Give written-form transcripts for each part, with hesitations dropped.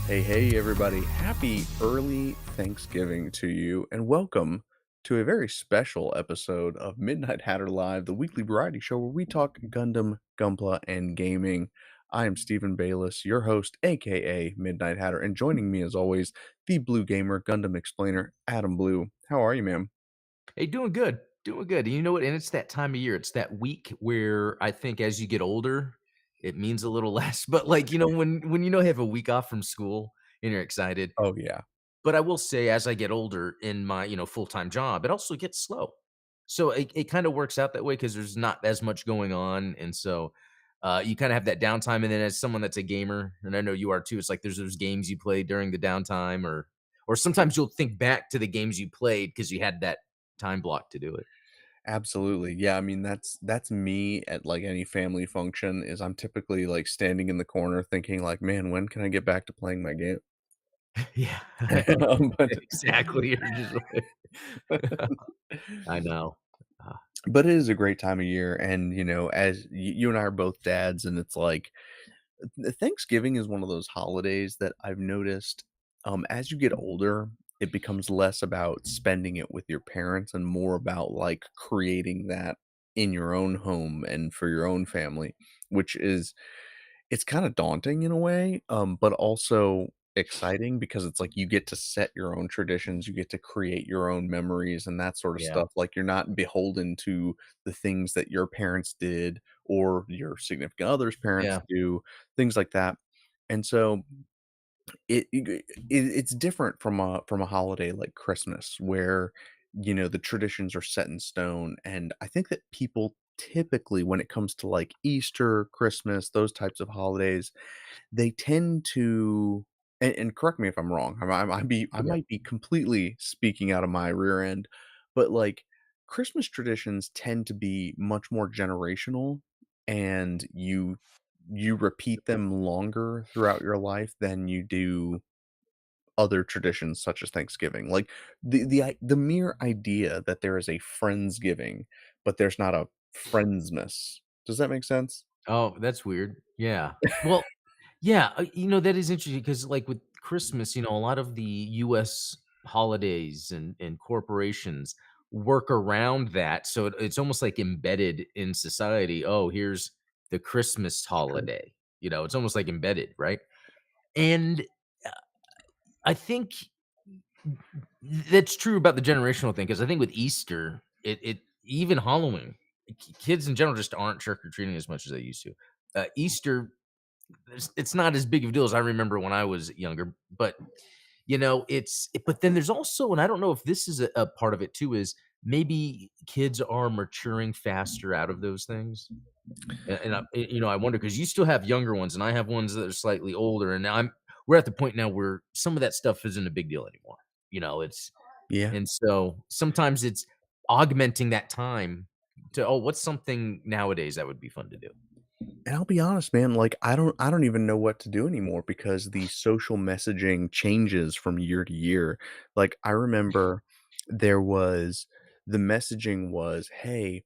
Hey, hey, everybody. Happy early Thanksgiving to you, and welcome to a very special episode of Midnight Hatter Live, the weekly variety show where we talk Gundam, Gunpla, and gaming. I am Stephen Bayless, your host, aka Midnight Hatter, and joining me as always, the Blue Gamer Gundam Explainer, Adam Blue. How are you, ma'am? Hey, doing good, doing good. You know what? And it's that time of year. It's that week where I think as you get older, it means a little less. But like when you have a week off from school and you're excited. Oh, yeah. But I will say, as I get older in my full time job, it also gets slow. So it kind of works out that way because there's not as much going on, and so you kind of have that downtime. And then as someone that's a gamer, and I know you are too, it's like there's those games you play during the downtime, or sometimes you'll think back to the games you played because you had that time block to do it. Absolutely. Yeah, I mean that's me at like any family function is I'm typically like standing in the corner thinking like, "Man, when can I get back to playing my game?" Yeah, But exactly. You're just like, I know. Uh, but it is a great time of year, and, as you and I are both dads, and it's like Thanksgiving is one of those holidays that I've noticed, as you get older, it becomes less about spending it with your parents and more about, like, creating that in your own home and for your own family, which is it's kinda daunting in a way, but also exciting because it's like you get to set your own traditions, you get to create your own memories and that sort of yeah, stuff, like, you're not beholden to the things that your parents did or your significant other's parents yeah, do, things like that, and so it's different from a holiday like Christmas where, the traditions are set in stone, and I think that people typically, when it comes to, like, Easter, Christmas, those types of holidays, they tend to and correct me if I'm wrong, I yeah. might be completely speaking out of my rear end, but, like, Christmas traditions tend to be much more generational, and you repeat them longer throughout your life than you do other traditions such as Thanksgiving. Like, the mere idea that there is a Friendsgiving, but there's not a Friendsmas. Does that make sense? Oh, that's weird. Yeah. Well, yeah, that is interesting because, like, with Christmas, a lot of the US holidays and corporations work around that, so it's almost, like, embedded in society. "Oh, here's the Christmas It's true. holiday." It's almost, like, embedded, right? And, uh, I think that's true about the generational thing because I think with Easter, it even Halloween, kids in general just aren't trick or treating as much as they used to. Easter, it's not as big of a deal as I remember when I was younger, but but then there's also, and I don't know if this is a part of it too, is maybe kids are maturing faster out of those things. I wonder because you still have younger ones, and I have ones that are slightly older, and we're at the point now where some of that stuff isn't a big deal anymore. It's Yeah. and so sometimes it's augmenting that time to, oh, what's something nowadays that would be fun to do? And I'll be honest, man, like, I don't even know what to do anymore because the social messaging changes from year to year. Like, I remember there was the messaging was, "Hey,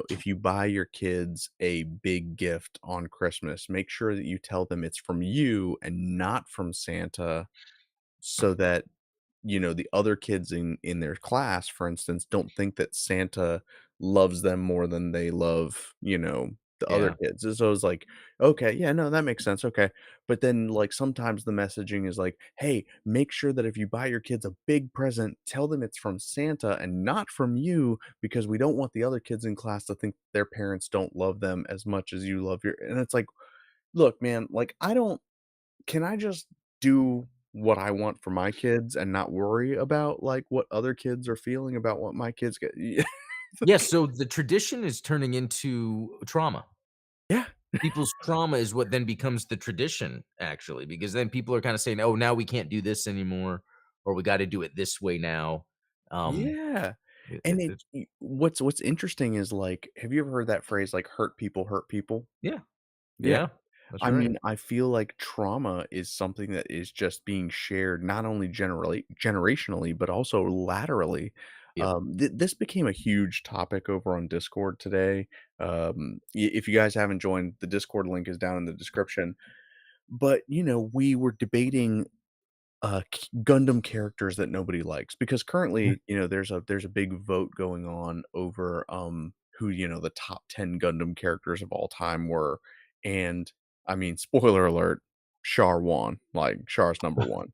if you buy your kids a big gift on Christmas, make sure that you tell them it's from you and not from Santa so that the other kids in their class, for instance, don't think that Santa loves them more than they love, the other Yeah, kids. And so it's like, okay, yeah, no, that makes sense. Okay. But then like sometimes the messaging is like, hey, make sure that if you buy your kids a big present, tell them it's from Santa and not from you because we don't want the other kids in class to think their parents don't love them as much as you love your and it's like, look, man, like I don't can I just do what I want for my kids and not worry about, like, what other kids are feeling about what my kids get? Yeah. yeah. So the tradition is turning into trauma. Yeah. People's trauma is what then becomes the tradition, actually, because then people are kind of saying, "Oh, now we can't do this anymore, or we got to do it this way now." Um, Yeah. it, And it, it it's what's interesting is, like, have you ever heard that phrase, like, hurt people"? Yeah, Yeah. yeah, that's I right. mean, I feel like trauma is something that is just being shared not only generally generationally, but also laterally. Yep. This became a huge topic over on Discord today. If you guys haven't joined, the Discord link is down in the description. but, we were debating Gundam characters that nobody likes because currently, there's a big vote going on over who, the top 10 Gundam characters of all time were. And I mean, spoiler alert, Char won. Like Char's number 1.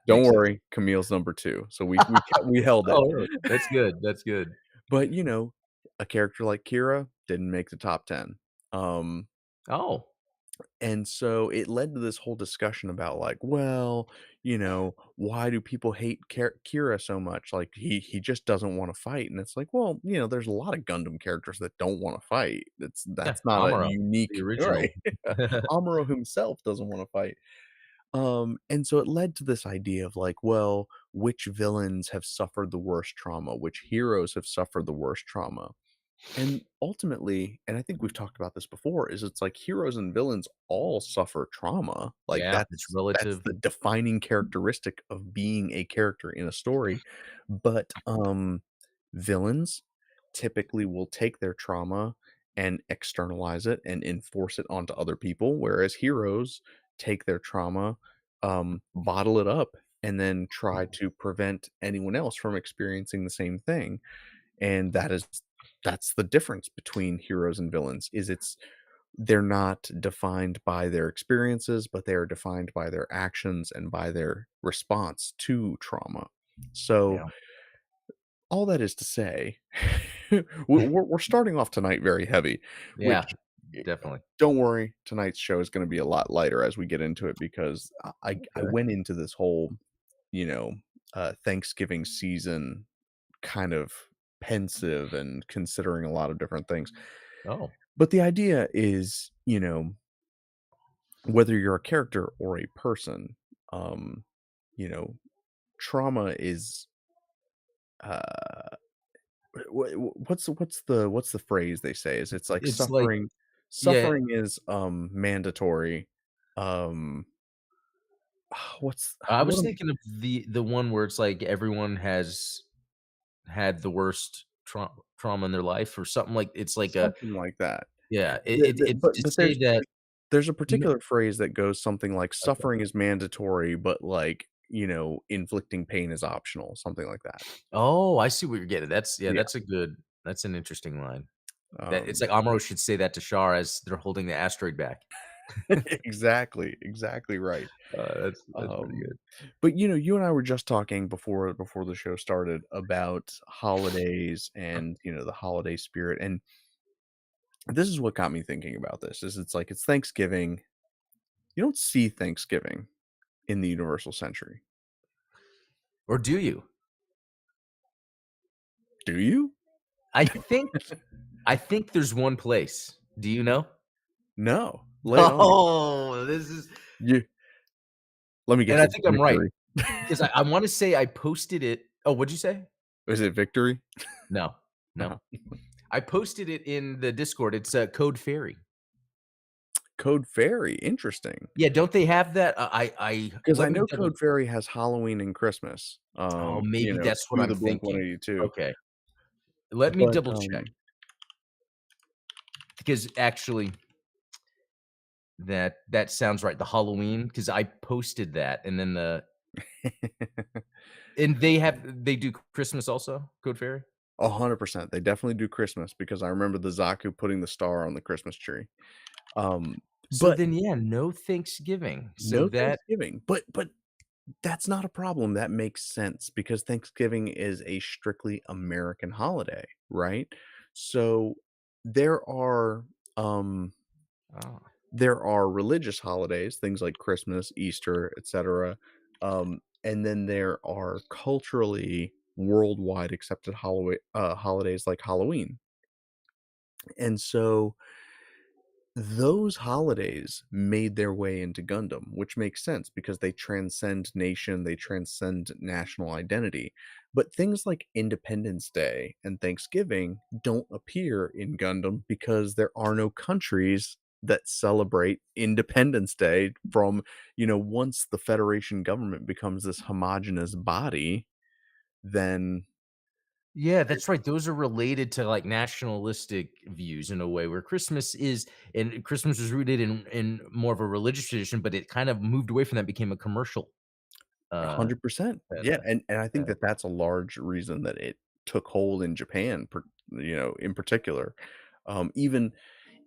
Don't Makes sense. worry, Camille's number 2. So we held it. Oh, really? That's good, that's good. But, a character like Kira didn't make the top 10. Um Oh, And so it led to this whole discussion about like, well, why do people hate Kira so much? Like he just doesn't want to fight, and it's like, well, there's a lot of Gundam characters that don't want to fight. yeah, That's not a Amuro, the unique original. right. Amuro himself doesn't want to fight. And so it led to this idea of like, well, which villains have suffered the worst trauma? Which heroes have suffered the worst trauma? And ultimately, and I think we've talked about this before, is it's like heroes and villains all suffer trauma. Like Yeah, it's that's relative. the defining characteristic of being a character in a story. But villains typically will take their trauma and externalize it and enforce it onto other people, whereas heroes take their trauma, bottle it up, and then try to prevent anyone else from experiencing the same thing. And that's the difference between heroes and villains, is they're not defined by their experiences, but they are defined by their actions and by their response to trauma. So Yeah, all that is to say, we're starting off tonight very heavy, yeah, which definitely. don't worry, tonight's show is going to be a lot lighter as we get into it because I Okay. went into this whole you know Thanksgiving season kind of pensive and considering a lot of different things. Oh, But the idea is, whether you're a character or a person, um, you know, trauma is uh what's the phrase they say is it's like it's like yeah, suffering is mandatory. Um what's I what was am thinking of the one where it's like everyone has had the worst trauma in their life or something like it's like a something like that. yeah, it's But to say that there's a n particular phrase that goes something like okay. suffering is mandatory, but like, inflicting pain is optional, something like that. Oh, I see what you're getting. That's yeah, Yeah. that's an interesting line. That it's Um, like Amuro should say that to Char as they're holding the asteroid back. exactly right. That's pretty Um, good. but you and I were just talking before the show started about holidays and the holiday spirit, and this is what got me thinking about this. Is it's like it's Thanksgiving. You don't see Thanksgiving in the Universal Century, Or do you? do you? I think I think there's one place. Do you know? No, lay it on me. Oh, this is You let me and guess. I It's think I'm right Victory. because I wanna say I posted it oh, what'd you say? Is it Victory? No, no. Uh-huh. I posted it in the Discord. It's, Code Fairy. Code Fairy, interesting. Yeah, don't they have that? I Because I let me know double Code Fairy has Halloween and Christmas, oh, maybe that's what cue I'm the thinking. Blink-182. Okay. Let me But, double check because actually that sounds right, the Halloween because I posted that and then the and they do Christmas also, Code Fairy? 100%, they definitely do Christmas because I remember the Zaku putting the star on the Christmas tree. Um, So but then, yeah, no Thanksgiving. So no that Thanksgiving, but that's not a problem, that makes sense because Thanksgiving is a strictly American holiday, right? So, there are, um oh, there are religious holidays, things like Christmas, Easter, etc. And then there are culturally worldwide accepted holidays like Halloween. And so those holidays made their way into Gundam, which makes sense because they transcend nation, they transcend national identity. But things like Independence Day and Thanksgiving don't appear in Gundam because there are no countries that celebrate Independence Day from, once the Federation government becomes this homogenous body, then Yeah, that's right. Those are related to, like, nationalistic views in a way where Christmas was rooted in more of a religious tradition, but it kind of moved away from that, became a commercial, uh, 100%. Yeah, kinda, and I think yeah. that that's a large reason that it took hold in Japan, in particular.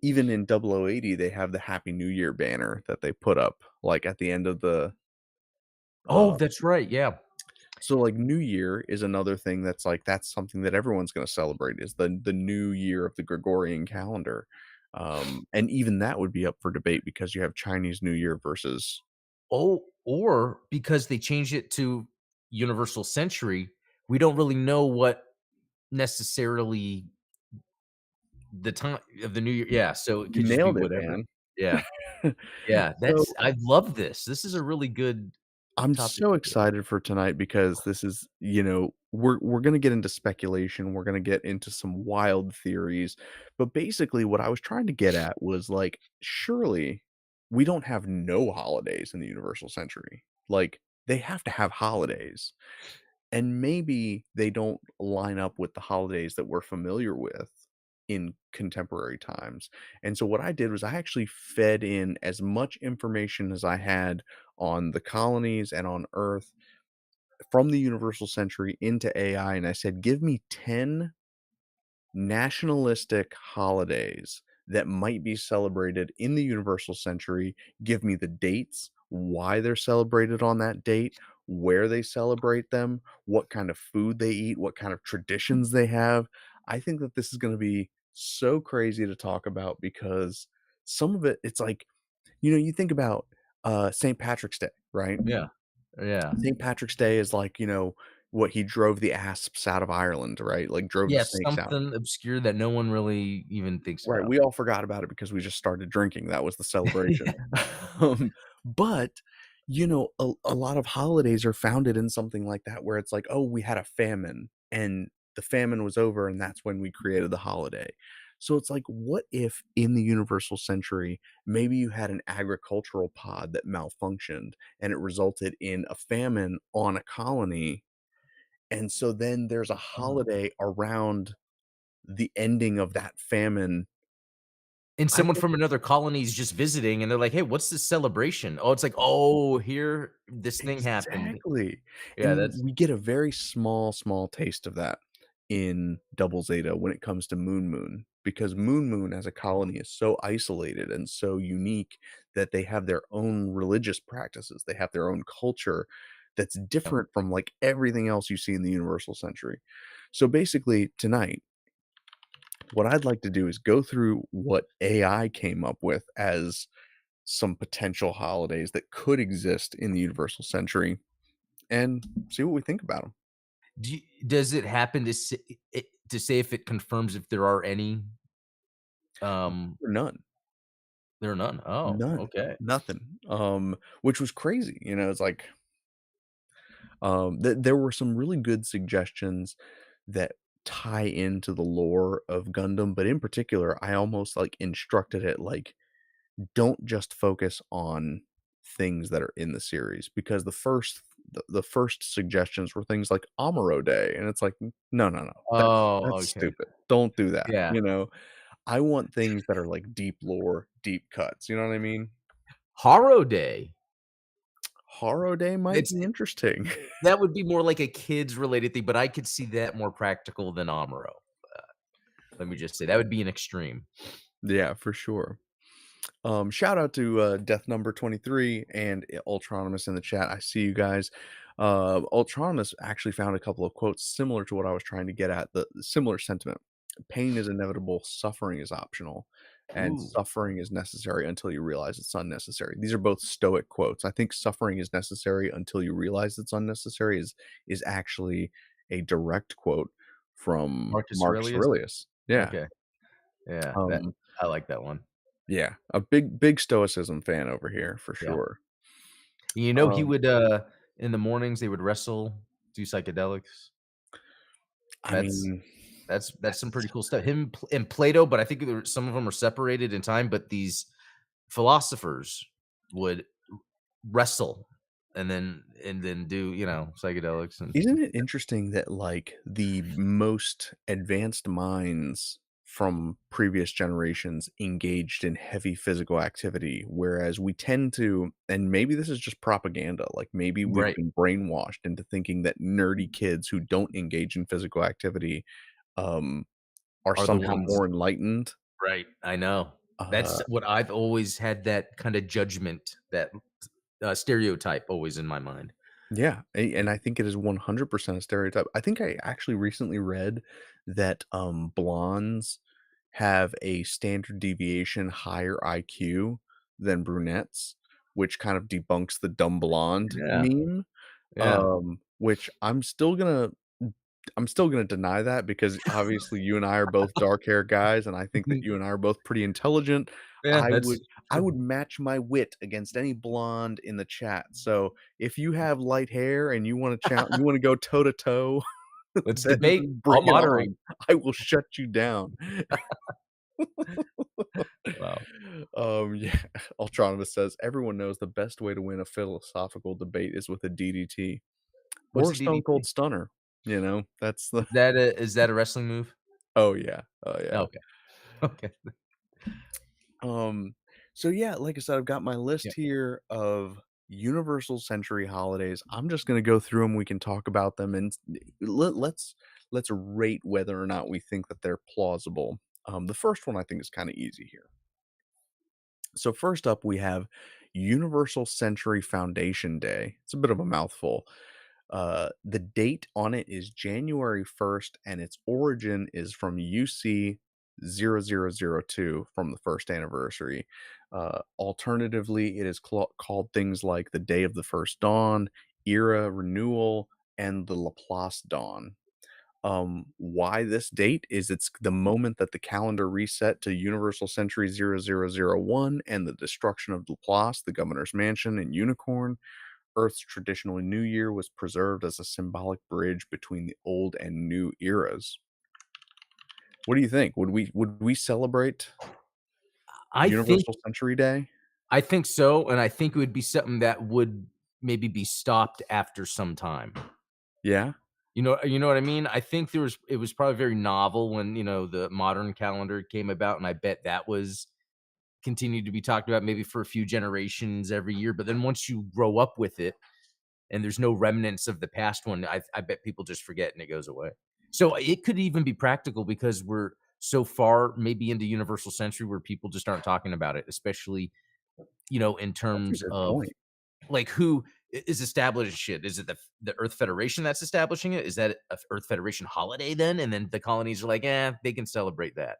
Even in 0080, they have the Happy New Year banner that they put up, like, at the end of the, Oh, uh that's right, yeah. so, like, New Year is another thing that's, like, that's something that everyone's gonna celebrate is the new year of the Gregorian calendar. And even that would be up for debate because you have Chinese New Year versus Oh, or because they changed it to universal century, we don't really know what necessarily the time of the new year, yeah, so it you could just be nailed it, whatever. man. Yeah, yeah, So I love this. This is a really good I'm topic so to excited for tonight because this is, we're gonna get into speculation, we're gonna get into some wild theories, but basically what I was trying to get at was like, surely we don't have no holidays in the universal century. Like, they have to have holidays. And maybe they don't line up with the holidays that we're familiar with in contemporary times. And so what I did was I actually fed in as much information as I had on the colonies and on Earth from the universal century into AI, and I said, "Give me 10 nationalistic holidays that might be celebrated in the universal century. Give me the dates, why they're celebrated on that date, where they celebrate them, what kind of food they eat, what kind of traditions they have." I think that this is going to be so crazy to talk about because some of it, it's like, you think about St. Patrick's Day, right? yeah, yeah. St. Patrick's Day is like, what he drove the asps out of Ireland, right? Like drove the Yeah, snakes out. something obscure that no one really even thinks Right, about. we all forgot about it because we just started drinking, that was the celebration. But, a lot of holidays are founded in something like that where it's like, "Oh, we had a famine, and the famine was over, and that's when we created the holiday." So it's like, what if in the universal century, maybe you had an agricultural pod that malfunctioned, and it resulted in a famine on a colony, and so then there's a Oh. holiday around the ending of that famine. And I someone from another colony is just visiting, and they're like, "Hey, what's this celebration?" Oh, it's like, "Oh, here this thing happened." Exactly, Yeah, and that's we get a very small, small taste of that in Double Zeta when it comes to Moon Moon, because Moon Moon as a colony is so isolated and so unique that they have their own religious practices, they have their own culture that's yeah. different from, like, everything else you see in the Universal Century. So, basically, tonight, what I'd like to do is go through what AI came up with as some potential holidays that could exist in the Universal Century and see what we think about them. Does it happen to say if it confirms if there are any? Um, None, there are none. Oh, none, okay. nothing, which was crazy, it's like, there were some really good suggestions that tie into the lore of Gundam, but in particular, I almost, like, instructed it, like, don't just focus on things that are in the series because the first suggestions were things like Amuro Day, and it's like, no, no, no, Oh, that's okay. stupid. Don't do that, Yeah. I want things that are like deep lore, deep cuts, you know what I mean? Haro Day. Haro Day might It's be interesting. that would be more like a kids related thing, but I could see that more practical than Amuro. Let me just say that would be an extreme. Yeah, for sure. Shout out to Death Number 23 and Ultronymous in the chat. I see you guys. Ultronymous actually found a couple of quotes similar to what I was trying to get at. The similar sentiment: "Pain is inevitable. Suffering is optional, and Ooh, suffering is necessary until you realize it's unnecessary." These are both Stoic quotes. I think "suffering is necessary until you realize it's unnecessary" is actually a direct quote from Marcus Marcus Aurelius? Aurelius. Yeah. Okay. Yeah, that Um, I like that one. yeah, a big stoicism fan over here for Yeah. sure. You know, he Um, would, in the mornings, they would wrestle, do psychedelics. I That's mean, that's some pretty that's cool stuff. Him and Plato, but I think some of them are separated in time, but these philosophers would wrestle and then do, psychedelics and Isn't it interesting that, like, the most advanced minds from previous generations engaged in heavy physical activity, whereas we tend to, and maybe this is just propaganda, like, maybe we've Right. been brainwashed into thinking that nerdy kids who don't engage in physical activity, um, are Are the somehow ones more enlightened. Right, I know. Uh, That's what I've always had, that kinda judgment, that, stereotype always in my mind. yeah, and I think it is 100% a stereotype. I think I actually recently read that, blondes have a standard deviation higher IQ than brunettes, which kind of debunks the dumb blonde Yeah, meme, yeah. which I'm still gonna deny that because obviously you and I are both dark-haired guys, and I think that you and I are both pretty intelligent. Yeah, I that's would I true. would match my wit against any blonde in the chat. So, if you have light hair and you wanna go toe to toe, Let's then debate, bring I'll it on. moderate. I will shut you down. Wow. Yeah, Ultronibus says, "Everyone knows the best way to win a philosophical debate is with a DDT or What's a a Stone Cold DDT? Stunner." That's the Is that a wrestling move? Oh, yeah. Oh, yeah. Okay, okay. Um, so yeah, like I said, I've got my Yeah. list here of universal century holidays. I'm just gonna go through them. We can talk about them, and let's rate whether or not we think that they're plausible. The first one I think is kind of easy here. So first up, we have Universal Century Foundation Day. It's a bit of a mouthful. The date on it is January 1st, and its origin is from UC 0002 from the first anniversary. Alternatively, it is called things like the Day of the First Dawn, Era Renewal, and the Laplace Dawn. Why this date is it's the moment that the calendar reset to Universal Century 0001 and the destruction of Laplace, the governor's mansion, and Unicorn. Earth's traditional New Year was preserved as a symbolic bridge between the old and new eras. What do you think? Would we celebrate I think Universal Century Day? I think so, and I think it would be something that would maybe be stopped after some time. Yeah? You know what I mean? I think it was probably very novel when, the modern calendar came about, and I bet that was continued to be talked about maybe for a few generations every year, but then once you grow up with it and there's no remnants of the past one, I bet people just forget and it goes away. So it could even be practical because we're so far maybe into universal century where people just aren't talking about it, especially, in That's a terms good of point. like who is establishing it. Is it the Earth Federation that's establishing it? Is that a Earth Federation holiday then? And then the colonies are like, they can celebrate that.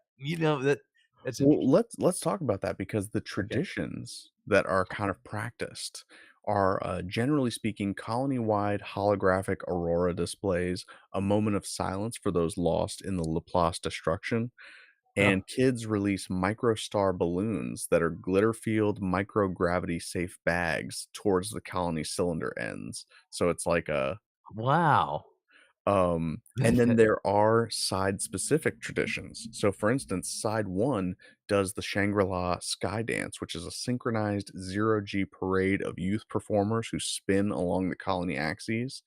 That's Well, interesting. let's talk about that because the Okay. traditions that are kind of practiced are, generally speaking, colony-wide holographic aurora displays, a moment of silence for those lost in the Laplace destruction, Oh, and kids release microstar balloons that are glitter-filled microgravity safe bags towards the colony cylinder ends. So it's like a wow. and then there are side-specific traditions. So, for instance, side 1 does the Shangri-La Sky Dance, which is a synchronized zero-G parade of youth performers who spin along the colony axes.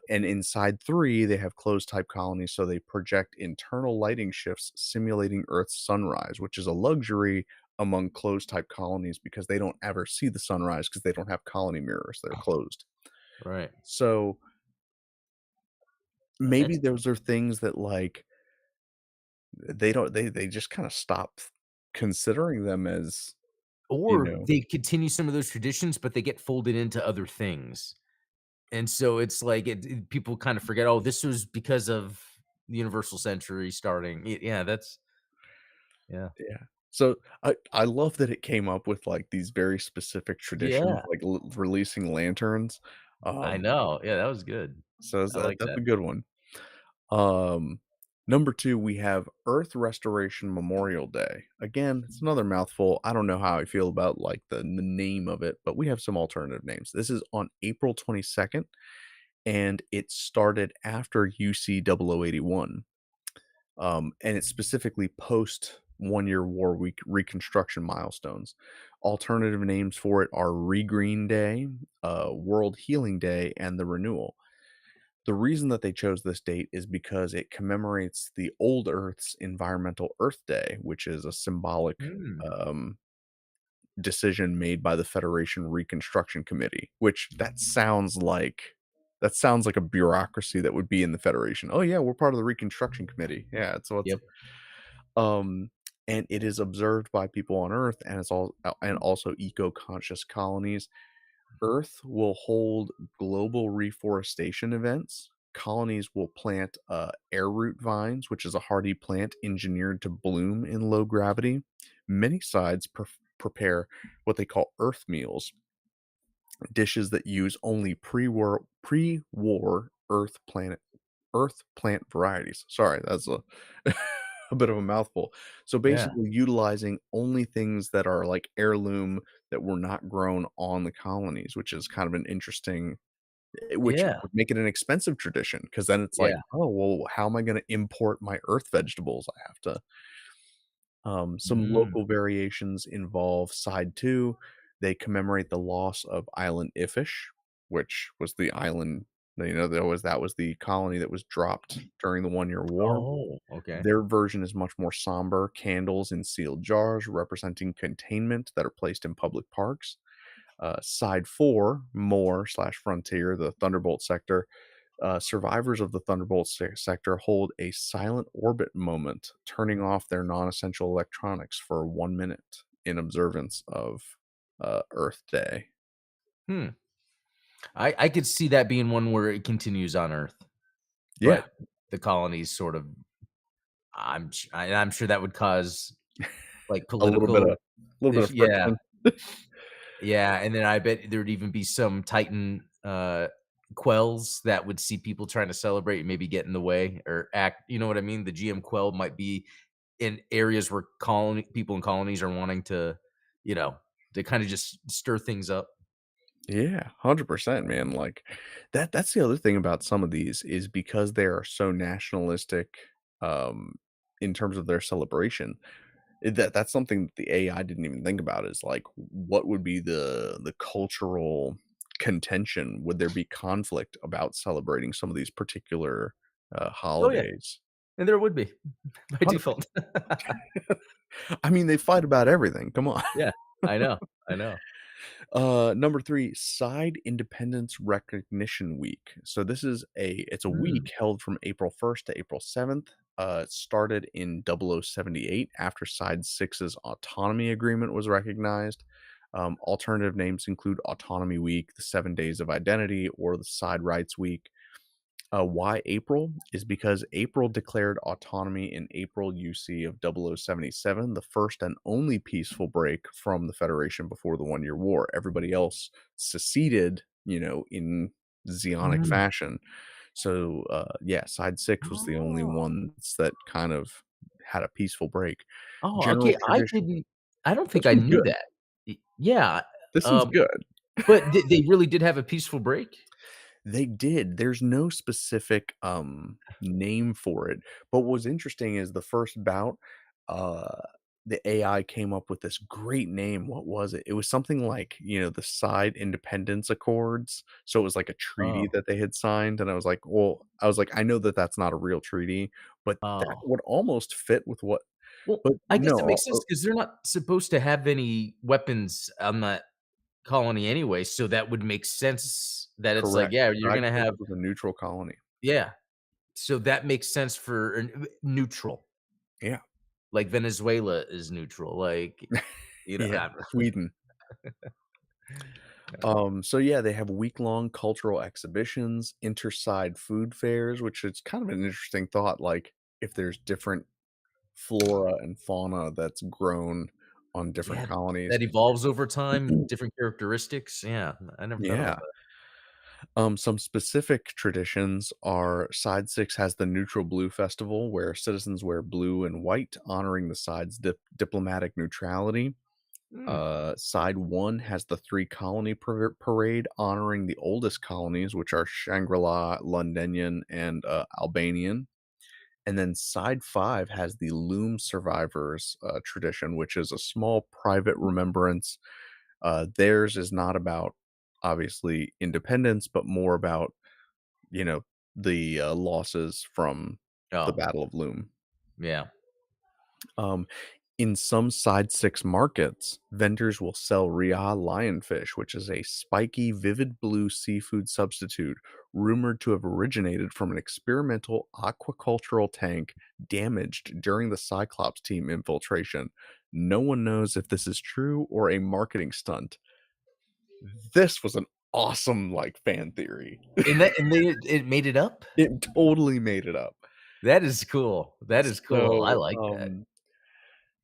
And in side 3, they have closed-type colonies, so they project internal lighting shifts simulating Earth's sunrise, which is a luxury among closed-type colonies because they don't ever see the sunrise because they don't have colony mirrors, they're closed. Right. So, maybe That's those are things that, like, they don't they just kinda stop considering them as, you Or know they continue some of those traditions, but they get folded into other things. And so it's like people kind of forget, oh, this was because of the universal century starting. Yeah, that's yeah. Yeah. So, I love that it came up with, like, these very specific traditions, Yeah, like releasing lanterns, I um, know. Yeah, that was good. so I like that's that. a good one. Um, Number 2, we have Earth Restoration Memorial Day. Again, it's another mouthful. I don't know how I feel about, like, the name of it, but we have some alternative names. This is on April 22nd, and it started after UC 0081. And it's specifically post one-year war week reconstruction milestones. Alternative names for it are Regreen Day, World Healing Day, and the Renewal. The reason that they chose this date is because it commemorates the old Earth's environmental Earth Day, which is a symbolic Mm. um, decision made by the Federation Reconstruction Committee, which that sounds like a bureaucracy that would be in the Federation. Oh yeah, we're part of the Reconstruction Committee. Yeah, so it's Yep. um and it is observed by people on Earth and it's all and also eco-conscious colonies. Earth will hold global reforestation events. Colonies will plant arrowroot vines, which is a hardy plant engineered to bloom in low gravity. Many sides prepare what they call Earth meals, dishes that use only pre-war Earth plant varieties. Sorry, that's a a bit of a mouthful. So Yeah. basically utilizing only things that are like heirloom that were not grown on the colonies, which is kind of an interesting which Yeah. would make it an expensive tradition because then it's like, Yeah. "Oh, well, how am I gonna import my earth vegetables? I have to." Some Mm. local variations involve Side 2. They commemorate the loss of Island Ifish, which was the island that was the colony that was dropped during the One-Year War. Oh, okay. Their version is much more somber, candles in sealed jars representing containment that are placed in public parks. Side 4, Moore/Frontier, the Thunderbolt sector, survivors of the Thunderbolt sector hold a silent orbit moment, turning off their non-essential electronics for 1 minute in observance of Earth Day. Hmm. I could see that being one where it continues on Earth, Yeah, but the colonies sort of I'm sure that would cause, like, a little bit of political yeah. friction. Yeah, and then I bet there'd even be some Titan, quells that would see people trying to celebrate and maybe get in the way or act, you know what I mean? The GM quell might be in areas where colony people in colonies are wanting to, you know, to kinda just stir things up. Yeah, 100%, man. Like that's the other thing about some of these is because they are so nationalistic um in terms of their celebration. That's something that the AI didn't even think about is like what would be the cultural contention? Would there be conflict about celebrating some of these particular Oh, yeah, holidays? and there would be by 100%. default. I mean, they fight about everything. Come on. Yeah, I know, I know. Number 3, Side Independence Recognition Week. So this is it's a Mm, week held from April 1st to April 7th. It started in 0078 after Side Six's autonomy agreement was recognized. Alternative names include Autonomy Week, the 7 Days of Identity, or the Side Rights Week. Why April is because April declared autonomy in April UC of 0077, the first and only peaceful break from the Federation before the One-Year War. Everybody else seceded, in Zionic mm. fashion. So, yeah, Side 6 was the only Oh. ones that kind of had a peaceful break. Oh, General okay, tradition. I don't This think I one's knew good. that. Yeah, This one's um, good. but they really did have a peaceful break? They did. There's no specific, name for it, but what was interesting is the first bout, uh, the AI came up with this great name. What was it? It was something like, the Side Independence Accords, so it was like a treaty Oh, that they had signed, and I was like, "I know that that's not a real treaty, but that oh. would almost fit with what." Well, But I guess no, it makes sense because 'cause they're not supposed to have any weapons on that colony anyway, so that would make sense that it's like, correct. yeah, you're Side gonna 6 have was a neutral colony. yeah, so that makes sense for neutral, Yeah. like Venezuela is neutral, like, Yeah, I Sweden. So yeah, they have week-long cultural exhibitions, interside food fairs, which is kind of an interesting thought, like if there's different flora and fauna that's grown on different yeah, colonies. that evolves over time, different characteristics, yeah, I never thought about Yeah. that. Some specific traditions are Side 6 has the Neutral Blue Festival, where citizens wear blue and white, honoring the side's diplomatic neutrality. Mm, Side 1 has the Three Colony Parade, honoring the oldest colonies, which are Shangri-La, Londinian, and Albanian. And then side 5 has the Loom Survivors, tradition, which is a small private remembrance. Theirs is not about, obviously, independence, but more about, you know, the, losses from the Oh, Battle of Loom. yeah. Um, in some side 6 markets, vendors will sell Riyah lionfish, which is a spiky, vivid blue seafood substitute rumored to have originated from an experimental aquacultural tank damaged during the Cyclops team infiltration. No one knows if this is true or a marketing stunt. This was an awesome, like, fan theory. And it made it up? It totally made it up. That is cool. That is cool. I So, like that.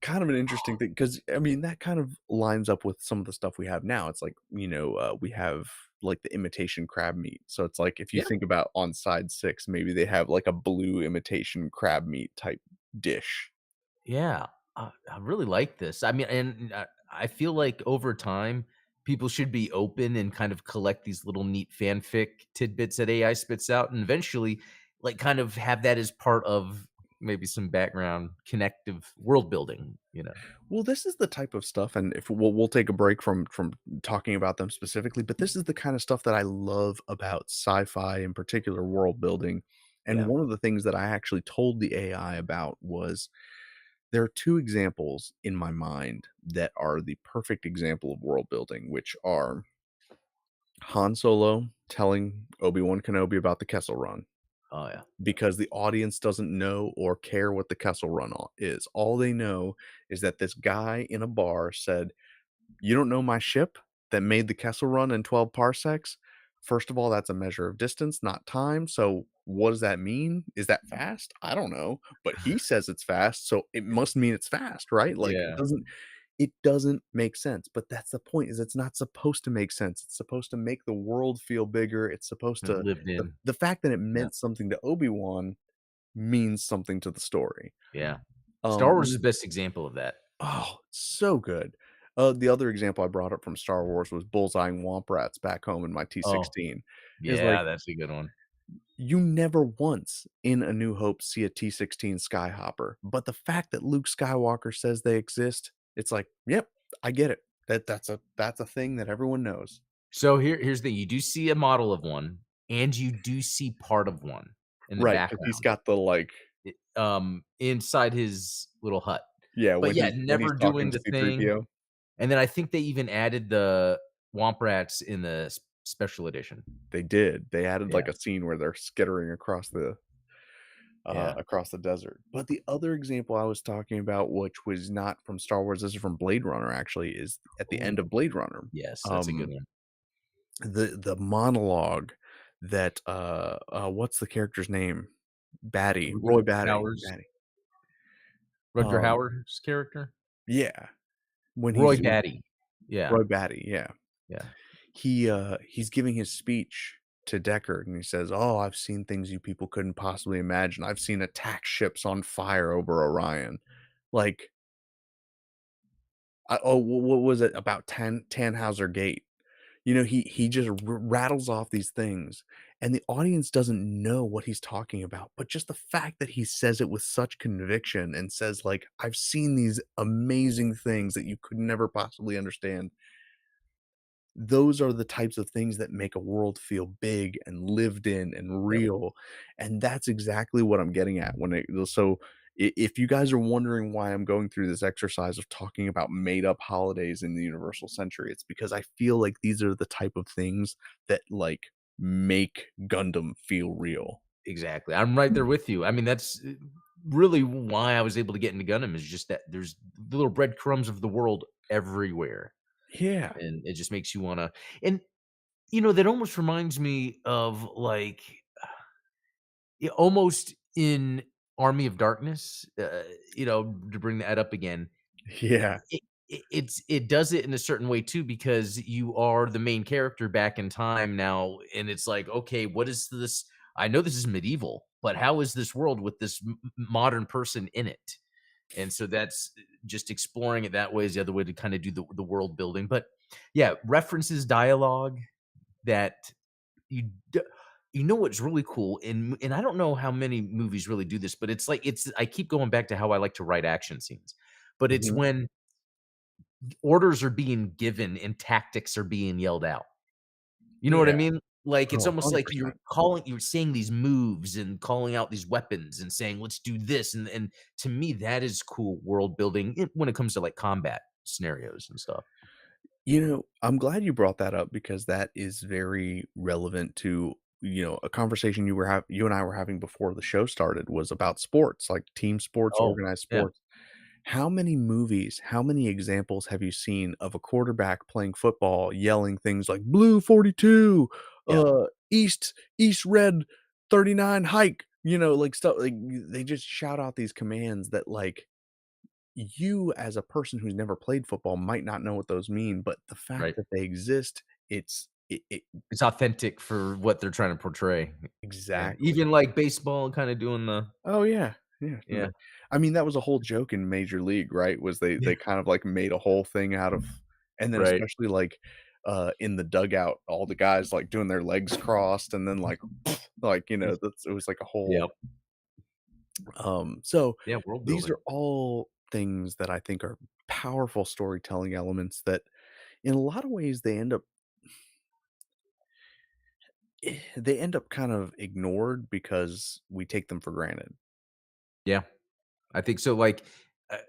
kind of an interesting thing because I mean, that kind of lines up with some of the stuff we have now. It's like, we have, like, the imitation crab meat. So it's like, if you Yeah. think about on side 6, maybe they have, like, a blue imitation crab meat type dish. Yeah, I really like this. I mean, I feel like over time, people should be open and kind of collect these little neat fanfic tidbits that AI spits out, and eventually, like, kind of have that as part of maybe some background connective world building, you know? Well, this is the type of stuff, and if we'll take a break from talking about them specifically, but this is the kind of stuff that I love about sci-fi, in particular world building. And Yeah. one of the things that I actually told the AI about was there are 2 examples in my mind that are the perfect example of world building, which are Han Solo telling Obi-Wan Kenobi about the Kessel Run, Oh, yeah. because the audience doesn't know or care what the Kessel Run is. All they know is that this guy in a bar said, "You don't know my ship that made the Kessel Run in 12 parsecs? First of all, that's a measure of distance, not time. So what does that mean? Is that fast? I don't know, but he says it's fast, so it must mean it's fast, right?" Like, Yeah, it doesn't make sense, but that's the point, is it's not supposed to make sense. It's supposed to make the world feel bigger. It's supposed and to lived the in. the fact that it Yeah, meant something to Obi-Wan means something to the story. yeah. Star Wars Um is the best example of that. Oh, so good. The other example I brought up from Star Wars was bullseyeing Womp Rats back home in my Oh, T-16. Is like, yeah, that's a good one. you never once in A New Hope see a T-16 Skyhopper, but the fact that Luke Skywalker says they exist, it's like, "Yep, I get it. That's a thing that everyone knows." So here's the thing, you do see a model of one, and you do see part of one in the Right, because 'cause he's background. got the, like, Inside his little hut. yeah, But yeah, when he's never talking doing to the thing, C-3PO. and then I think they even added the Womp Rats in the special edition. They did. They added, Yeah, like, a scene where they're skittering yeah. across the desert. But the other example I was talking about, which was not from Star Wars, this is from Blade Runner actually, is at the end Ooh, of Blade Runner. yes, that's a good Um, one. the monologue that what's the character's name? Batty, Rutger Roy Batty, Hauer's Batty. Rutger Um, Hauer's character? yeah, when Roy Batty. Yeah, Roy Batty, yeah. yeah. He's giving his speech to Deckard, and he says, "Oh, I've seen things you people couldn't possibly imagine. I've seen attack ships on fire over Orion." Like, what was it about Tannhauser Gate? He just rattles off these things, and the audience doesn't know what he's talking about, but just the fact that he says it with such conviction and says, like, "I've seen these amazing things that you could never possibly understand." Those are the types of things that make a world feel big and lived in and Yep. real, and that's exactly what I'm getting at when it so if you guys are wondering why I'm going through this exercise of talking about made up holidays in the universal century, it's because I feel like these are the type of things that, like, make Gundam feel real. Exactly. I'm right there with you. I mean, that's really why I was able to get into Gundam is just that there's little breadcrumbs of the world everywhere, Yeah. and it just makes you wanna and, that almost reminds me of, like, almost in Army of Darkness, to bring that up again, Yeah. it does it in a certain way too because you are the main character back in time now, and it's like, okay, what is this? I know this is medieval, but how is this world with this modern person in it? And so that's just exploring it that way is the other way to kind of do the world building. But yeah, references dialogue that you d- you know what's really cool, and I don't know how many movies really do this, but it's like it's I keep going back to how I like to write action scenes, but it's Mhm. when orders are being given and tactics are being yelled out. You know what I Yeah. mean? Like, it's Oh, almost like 100%. you're saying these moves and calling out these weapons and saying, "Let's do this," and to me, that is cool world building when it comes to, like, combat scenarios and stuff. I'm glad you brought that up because that is very relevant to, a conversation you and I were having before the show started was about sports, like team sports, Oh, organized yeah, sports. How many movies, how many examples have you seen of a quarterback playing football yelling things like "Blue 42, yeah, East Red 39 hike," like stuff like they just shout out these commands that like you as a person who's never played football might not know what those mean, but the fact right. that they exist, it It's authentic for what they're trying to portray. Yeah, exactly. even, like, baseball kinda doing the Oh, yeah. Yeah, yeah. I mean, that was a whole joke in Major League, right? Was they Yeah, kind of, like, made a whole thing out of and then right. especially, like, in the dugout, all the guys, like, doing their legs crossed and then, like, that's it was like a whole Yep. so Yeah, world these building. are all things that I think are powerful storytelling elements that in a lot of ways they end up kind of ignored because we take them for granted. Yeah, I think so, like, uh,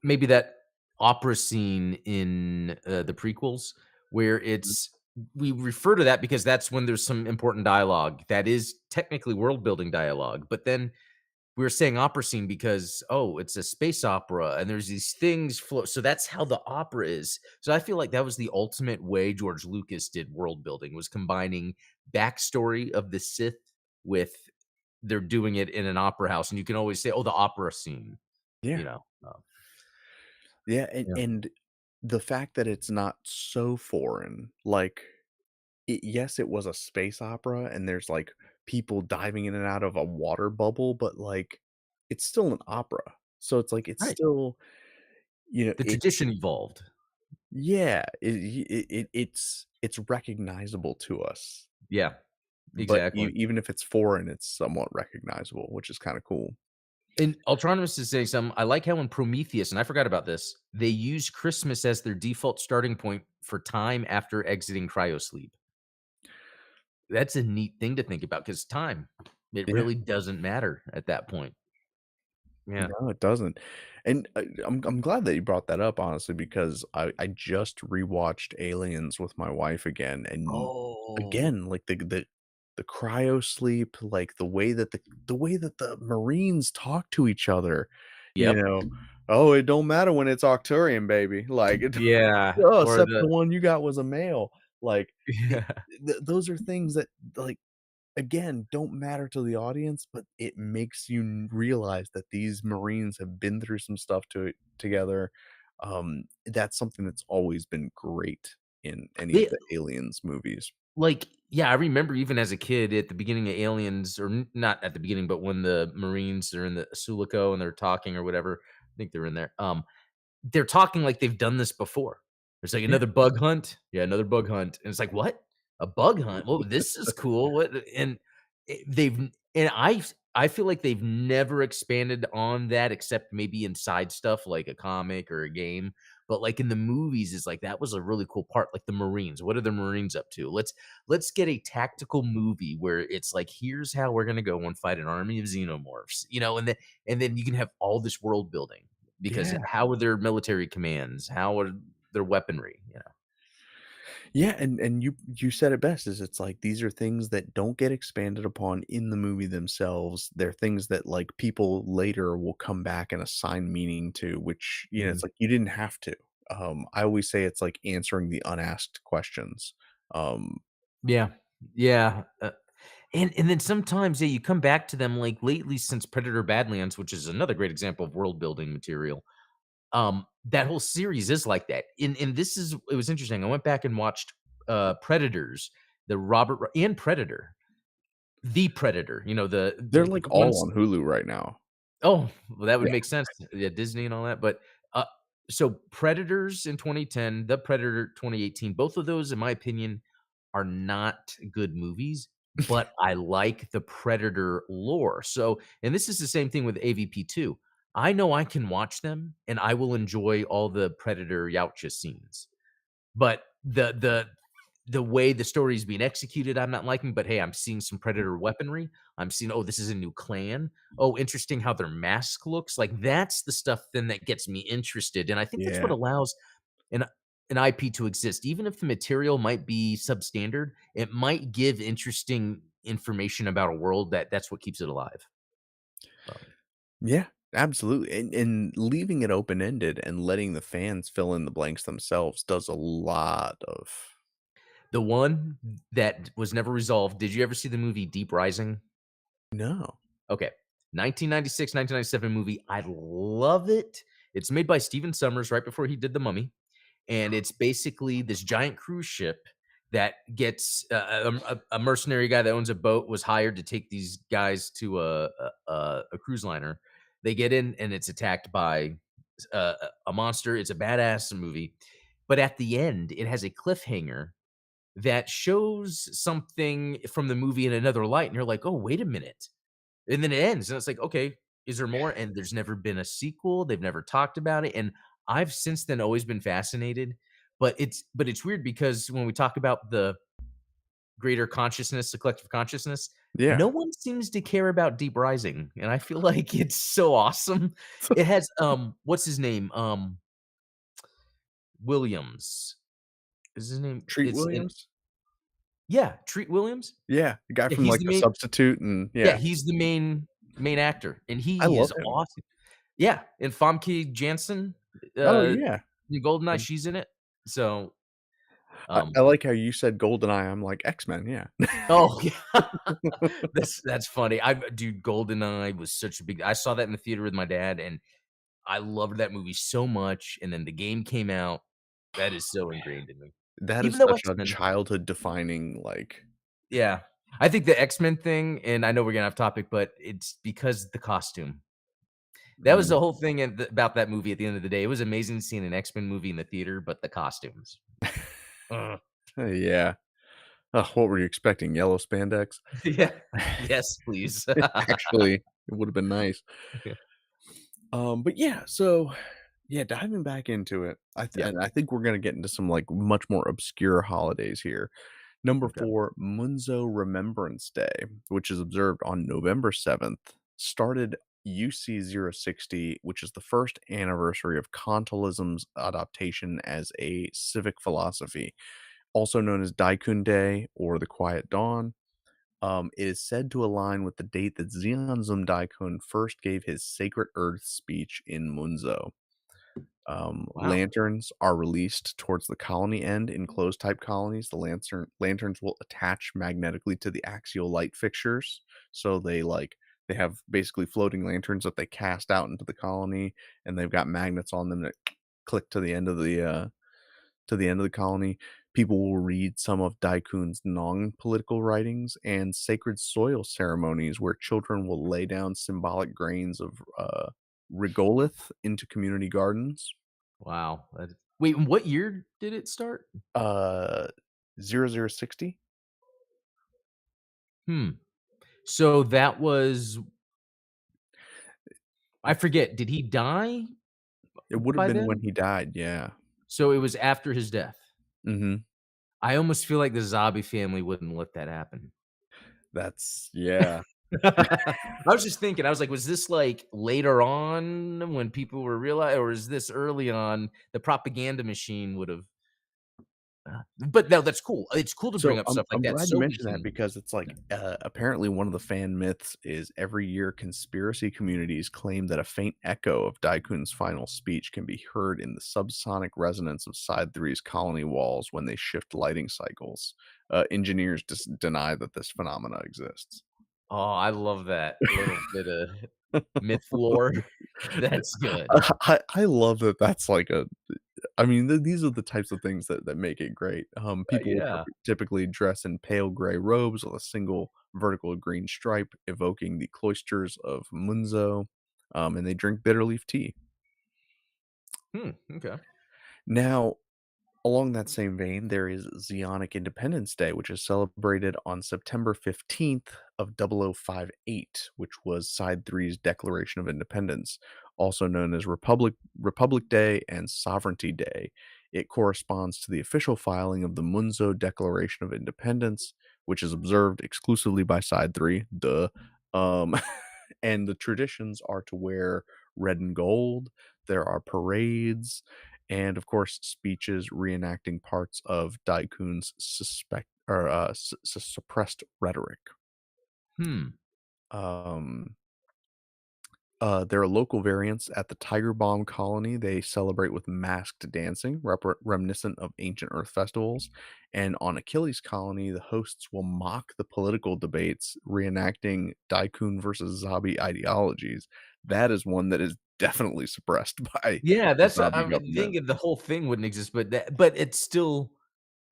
maybe that opera scene in, the prequels where Mhm. it's we refer to that because that's when there's some important dialogue that is technically world building dialogue, but then we were saying opera scene because, oh, it's a space opera and there's these things float. So that's how the opera is. So I feel like that was the ultimate way George Lucas did world building was combining backstory of the Sith with they're doing it in an opera house. And you can always say, oh, the opera scene, Yeah. you know. Yeah, and Yeah. and the fact that it's not so foreign, like, yes, it was a space opera and there's, like, people diving in and out of a water bubble, but, like, it's still an opera. So it's like it's Right. still, The it's tradition evolved. yeah, it's recognizable to us, Yeah, but exactly. even if it's foreign, it's somewhat recognizable, which is kinda cool. And Ultronus is saying something. I like how in Prometheus, and I forgot about this, they use Christmas as their default starting point for time after exiting cryosleep. That's a neat thing to think about because time, it Yeah. really doesn't matter at that point. Yeah. No, it doesn't. And I'm glad that you brought that up, honestly, because I just rewatched Aliens with my wife again, and Oh, again, like the cryo sleep, like the way that the Marines talk to each other, you yep. know, oh, it don't matter when it's Octurian, baby. Like it, Yeah, oh, or except the the one you got was a male. Like it, yeah. those are things that like again, don't matter to the audience, but it makes you realize that these Marines have been through some stuff together. That's something that's always been great in any of They the Aliens movies. like, yeah, I remember even as a kid at the beginning of Aliens, or not at the beginning, but when the Marines are in the Sulaco and they're talking or whatever, I think they're in there. They're talking like they've done this before. It's like, Yeah. "Another bug hunt?" "Yeah, another bug hunt." And it's like, "What? A bug hunt? Well, this is cool." What and they've and I feel like they've never expanded on that except maybe inside stuff like a comic or a game, but, like, in the movies, it's like, that was a really cool part, like the Marines. What are the Marines up to? Let's get a tactical movie where it's like, "Here's how we're gonna go and fight an army of xenomorphs," and then you can have all this world building. Because Yeah. how are their military commands? How are their weaponry, you know? Yeah, and you said it best is it's like these are things that don't get expanded upon in the movie themselves. They're things that like people later will come back and assign meaning to, which, Mhm. it's like you didn't have to. I always say it's like answering the unasked questions. Um, Yeah. Yeah, and then sometimes, yeah, you come back to them, like, lately since Predator: Badlands, which is another great example of world building material, that whole series is like that, and this is it was interesting, I went back and watched, Predators, the and Predator, the Predator, they're the like all ones. on Hulu right now. Oh, well, that would Yeah. make sense. Yeah, Disney and all that, but, uh, so Predators in 2010, The Predator 2018, both of those, in my opinion, are not good movies, but I like the Predator lore. So, and this is the same thing with AVP too. I know I can watch them and I will enjoy all the Predator Yautja scenes. But the way the story is being executed, I'm not liking, but hey, I'm seeing some Predator weaponry. I'm seeing, oh, this is a new clan. Oh, interesting how their mask looks. Like that's the stuff then that gets me interested. And I think that's what Yeah. allows an an IP to exist. Even if the material might be substandard, it might give interesting information about a world that's what keeps it alive. Um, Yeah, absolutely, and leaving it open-ended and letting the fans fill in the blanks themselves does a lot of. the one that was never resolved. Did you ever see the movie Deep Rising? No. Okay. 1996, 1997 movie. I love it. It's made by Steven Summers right before he did The Mummy, and it's basically this giant cruise ship that gets a mercenary guy that owns a boat was hired to take these guys to a cruise liner. They get in and it's attacked by a monster. It's a badass movie, but at the end, it has a cliffhanger that shows something from the movie in another light, and you're like, "Oh, wait a minute." And then it ends, and it's like, "Okay, is there more?" And there's never been a sequel, they've never talked about it, and I've since then always been fascinated, but it's weird because when we talk about the greater consciousness, the collective consciousness, Yeah. no one seems to care about Deep Rising, and I feel like it's so awesome. It has, what's his name? Williams. Is his name Treat it's in Williams? yeah, Treat Williams? Yeah, the guy Yeah, from, he's like, the The main Substitute and yeah, yeah. he's the main actor, and I he love is him. awesome. Yeah, and Famke Janssen, Oh, uh, yeah. in GoldenEye, Um, she's in it. So, I like how you said GoldenEye, I'm like, X-Men, yeah. oh, yeah. That's funny. Dude, GoldenEye was such a big I saw that in the theater with my dad, and I loved that movie so much, and then the game came out. That is so ingrained in me. That Even is though such a X-Men childhood defining, like. yeah. I think the X-Men thing, and I know we're getting off topic, but it's because the costume. That was Mm, the whole thing about that movie at the end of the day. It was amazing seeing an X-Men movie in the theater, but the costumes. Ugh. yeah. What were you expecting, yellow spandex? Yeah. Yes, please. Actually, it would've been nice. Yeah. But yeah, so yeah, diving back into it, Yeah. I think we're gonna get into some, like, much more obscure holidays here. Number Okay. 4, Munzo Remembrance Day, which is observed on November 7th, started UC060, which is the first anniversary of Kantialism's adaptation as a civic philosophy, also known as Daikun Day or the Quiet Dawn. It is said to align with the date that Zeonzum Daikun first gave his Sacred Earth speech in Munzo. Wow. Lanterns are released towards the colony end in closed type colonies. The lanterns will attach magnetically to the axial light fixtures, so they have basically floating lanterns that they cast out into the colony, and they've got magnets on them that click to the end of the colony. People will read some of Daikun's non-political writings and sacred soil ceremonies where children will lay down symbolic grains of regolith into community gardens. Wow. Wait, what year did it start? Uh, 0060? Hmm. So that was I forget, did he die It would have by been when then? he died, yeah. So it was after his death. Mhm. I almost feel like the Zabi family wouldn't let that happen. That's yeah. I was just thinking, I was like, was this like later on when people were realize or is this early on the propaganda machine would have but no, that's cool. It's cool to bring So up I'm stuff like I'm that glad you so we mentioned that can because it's like, apparently one of the fan myths is every year conspiracy communities claim that a faint echo of Daikun's final speech can be heard in the subsonic resonance of Side Three's colony walls when they shift lighting cycles. Engineers deny that this phenomena exists. oh, I love that little bit of myth lore. That's good. I love that that's like a I mean, these are the types of things that make it great. People will Yeah. typically dress in pale gray robes with a single vertical green stripe, evoking the cloisters of Munzo, and they drink bitter leaf tea. Hmm, okay. Now, Along that same vein, there is Zionic Independence Day, which is celebrated on September 15th of 0058, which was Side Three's Declaration of Independence, also known as Republic Day and Sovereignty Day. It corresponds to the official filing of the Munzo Declaration of Independence, which is observed exclusively by Side Three. Duh. Um, and the traditions are to wear red and gold. There are parades, and of course speeches reenacting parts of Daikun's suppressed rhetoric. Hmm. Um, there are local variants at the Tiger Bomb colony. They celebrate with masked dancing, reminiscent of ancient Earth festivals. And on Achilles colony, the hosts will mock the political debates, reenacting Daikun versus Zabi ideologies. That is one that is definitely suppressed by Yeah, the that's I Zabi mean, government. think the whole thing wouldn't exist, but it's still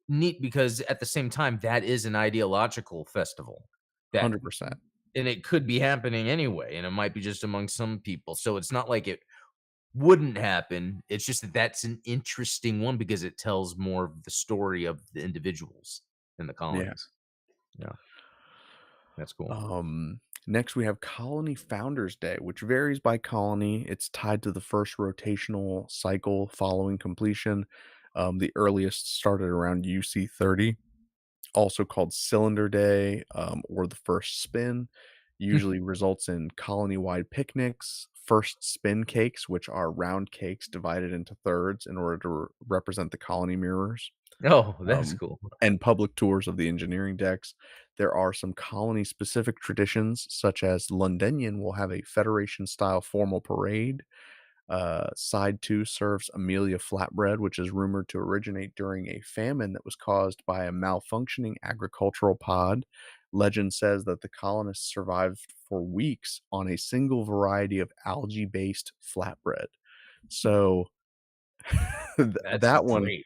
neat because at the same time, that is an ideological festival that 100%. and it could be happening anyway, and it might be just among some people, so it's not like it wouldn't happen, it's just that that's an interesting one because it tells more of the story of the individuals in the Yeah. colonies. Yeah, that's cool. Next we have Colony Founders Day, which varies by colony. It's tied to the first rotational cycle following completion. The earliest started around UC 30, also called Cylinder Day, or the first spin. Usually results in colony-wide picnics, first spin cakes, which are round cakes divided into thirds in order to represent the colony mirrors, Oh, that's um, cool. and public tours of the engineering decks. There are some colony specific traditions, such as Londinium will have a Federation style formal parade. Side 2 serves Amelia flatbread, which is rumored to originate during a famine that was caused by a malfunctioning agricultural pod. Legend says that the colonists survived for weeks on a single variety of algae based flatbread. So That's that one great.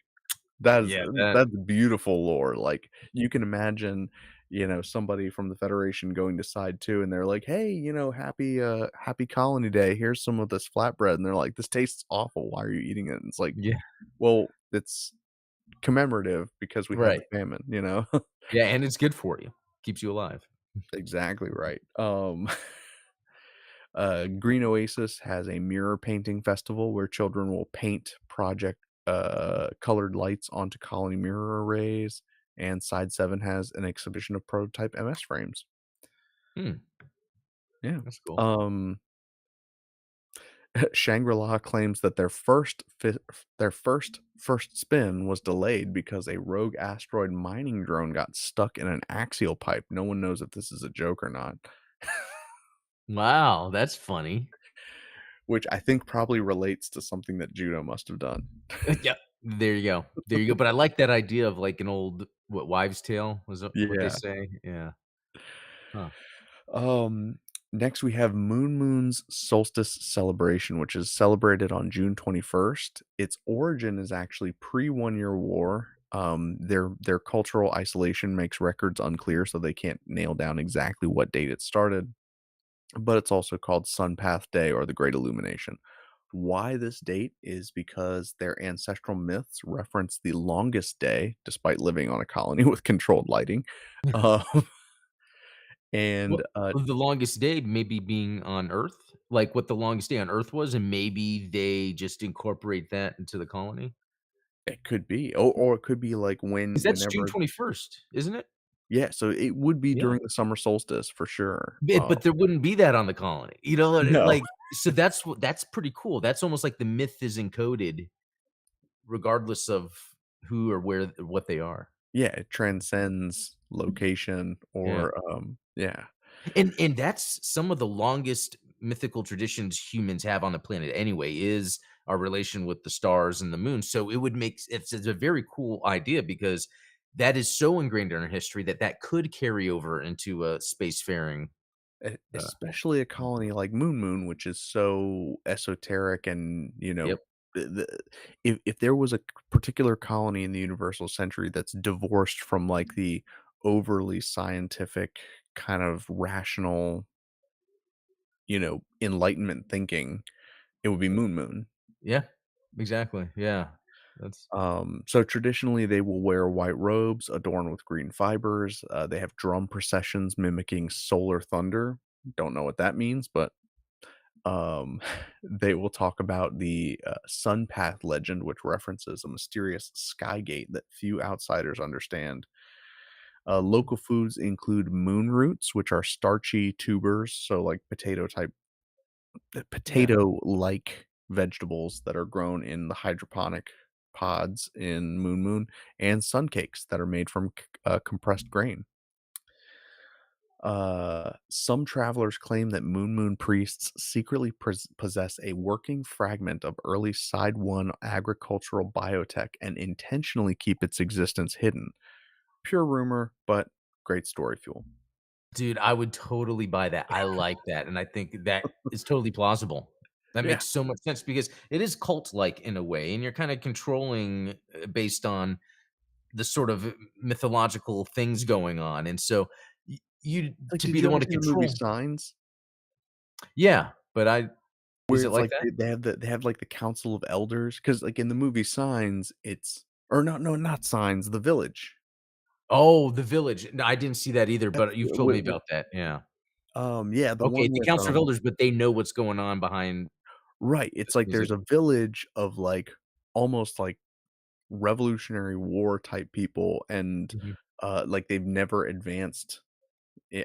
that is Yeah, that that's beautiful lore, like, you can imagine, somebody from the Federation going to side 2 and they're like, "Hey, happy colony day, here's some of this flatbread," and they're like, "This tastes awful, why are you eating it?" And it's like, yeah, "Well, it's commemorative because we had the right. famine," you know? Yeah, and it's good for you. Keeps you alive. Exactly right. Green Oasis has a mirror painting festival where children will paint colored lights onto colony mirror arrays, and Side 7 has an exhibition of prototype MS frames. Hmm, Yeah. that's cool. Um, Shangri-La claims that their first spin was delayed because a rogue asteroid mining drone got stuck in an axial pipe. No one knows if this is a joke or not, Wow, that's funny. which I think probably relates to something that Judo must have done. Yep. There you go. There you go. But I like that idea of like an old what wives' tale was that what they Yeah. say? Yeah. Huh. Um, Next we have Moon's solstice celebration, which is celebrated on June 21st. Its origin is actually pre-1 year war. Their cultural isolation makes records unclear, so they can't nail down exactly what date it started. But it's also called Sun Path Day or the Great Illumination. Why this date is because their ancestral myths reference the longest day, despite living on a colony with controlled lighting. Uh, and What the longest day maybe being on Earth? Like what the longest day on Earth was, and maybe they just incorporate that into the colony? It could be, or it could be like 'Cause that's June whenever. 21st, isn't it? Yeah, so it would be Yeah. during the summer solstice for sure. But there wouldn't be that on the colony. You know what No. like, so that's pretty cool. That's almost like the myth is encoded regardless of who or where what they are. Yeah, it transcends location Yeah. or, yeah. And that's some of the longest mythical traditions humans have on the planet anyway, is our relation with the stars and the moon. So it would make it's a very cool idea because that is so ingrained in our history that that could carry over into a spacefaring, Especially a colony like Moon, which is so esoteric and, yep. if there was a particular colony in the universal century that's divorced from, like, the overly scientific, kind of rational, enlightenment thinking, it would be Moon. Yeah, exactly. Yeah. That's So traditionally, they will wear white robes adorned with green fibers. They have drum processions mimicking solar thunder. Don't know what that means, but um, they will talk about the Sun Path legend, which references a mysterious sky gate that few outsiders understand. Local foods include moon roots, which are starchy tubers, so like yeah. potato-like vegetables that are grown in the hydroponic pods in Moon, and sun cakes that are made from compressed grain. Some travelers claim that Moon priests secretly possess a working fragment of early Side 1 agricultural biotech and intentionally keep its existence hidden. Pure rumor, but great story fuel. Dude, I would totally buy that. I like that, and I think that is totally plausible. That Yeah, makes so much sense because it is cult-like in a way, and you're kinda controlling, based on the sort of mythological things going on, and so you like, to did be you the ever one to see the movie control. Signs? Yeah, but I Where is it it's like like that? they have, like, the council of elders, because like, in the movie Signs, it's or no, not Signs, The Village. Oh, The Village. No, I didn't see that either, That's but you've told me with about that, yeah. yeah, the Okay, one the with, Council of Elders, but they know what's going on behind right, the it's like music. there's a village of, like, almost, like, Revolutionary War type people, and, Mhm. like, they've never advanced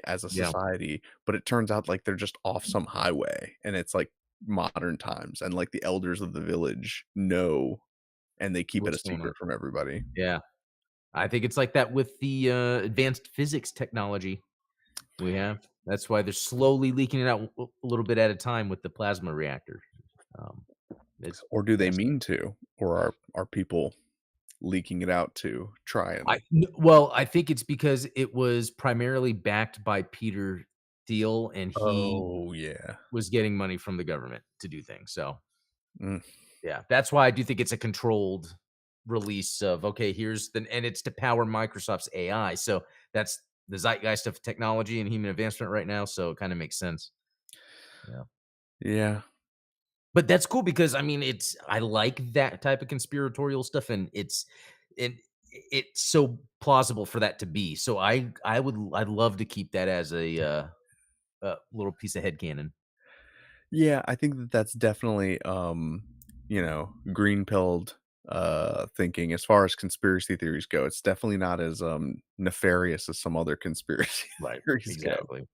as a Yeah, society, but it turns out, like, they're just off some highway, and it's, like, modern times, and, like, the elders of the village know, and they keep it a what's going on. secret from everybody. Yeah. I think it's like that with the, advanced physics technology we have. That's why they're slowly leaking it out a little bit at a time with the plasma reactor. Um, it's Or do they fascinating. mean to? Or are people leaking it out to try and Well, I think it's because it was primarily backed by Peter Thiel, and he Oh, yeah. was getting money from the government to do things, so, Mm, yeah, that's why I do think it's a controlled release of, "Okay, here's the," and it's to power Microsoft's AI, so that's the zeitgeist of technology and human advancement right now, so it kinda makes sense. Yeah. yeah. But that's cool because, I mean, it's I like that type of conspiratorial stuff, and it's so plausible for that to be. So I'd love to keep that as a little piece of headcanon. Yeah, I think that that's definitely, green-pilled, thinking as far as conspiracy theories go. It's definitely not as, nefarious as some other conspiracy Right. theories go. Exactly.